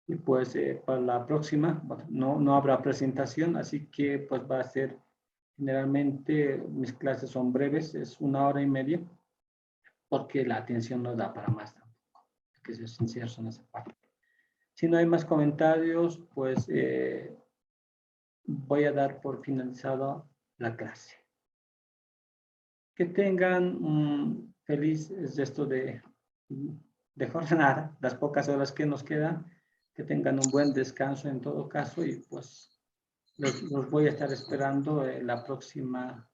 Y pues para la próxima, bueno, no habrá presentación, así que pues va a ser, generalmente mis clases son breves, es 1 hora y media, porque la atención no da para más tampoco, hay que ser sinceros en esa parte. Si no hay más comentarios, pues voy a dar por finalizado la clase. Que tengan un feliz resto de jornada, las pocas horas que nos quedan, que tengan un buen descanso en todo caso y pues los voy a estar esperando la próxima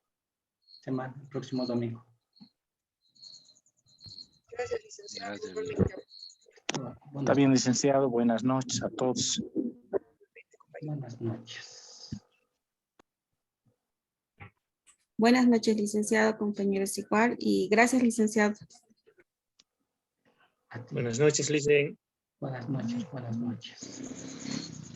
semana, el próximo domingo. Gracias, licenciado. Está bien, licenciado. Buenas noches a todos. Buenas noches. Buenas noches, licenciado, compañeros igual. Y gracias, licenciado. Buenas noches, Lice. Buenas noches, buenas noches.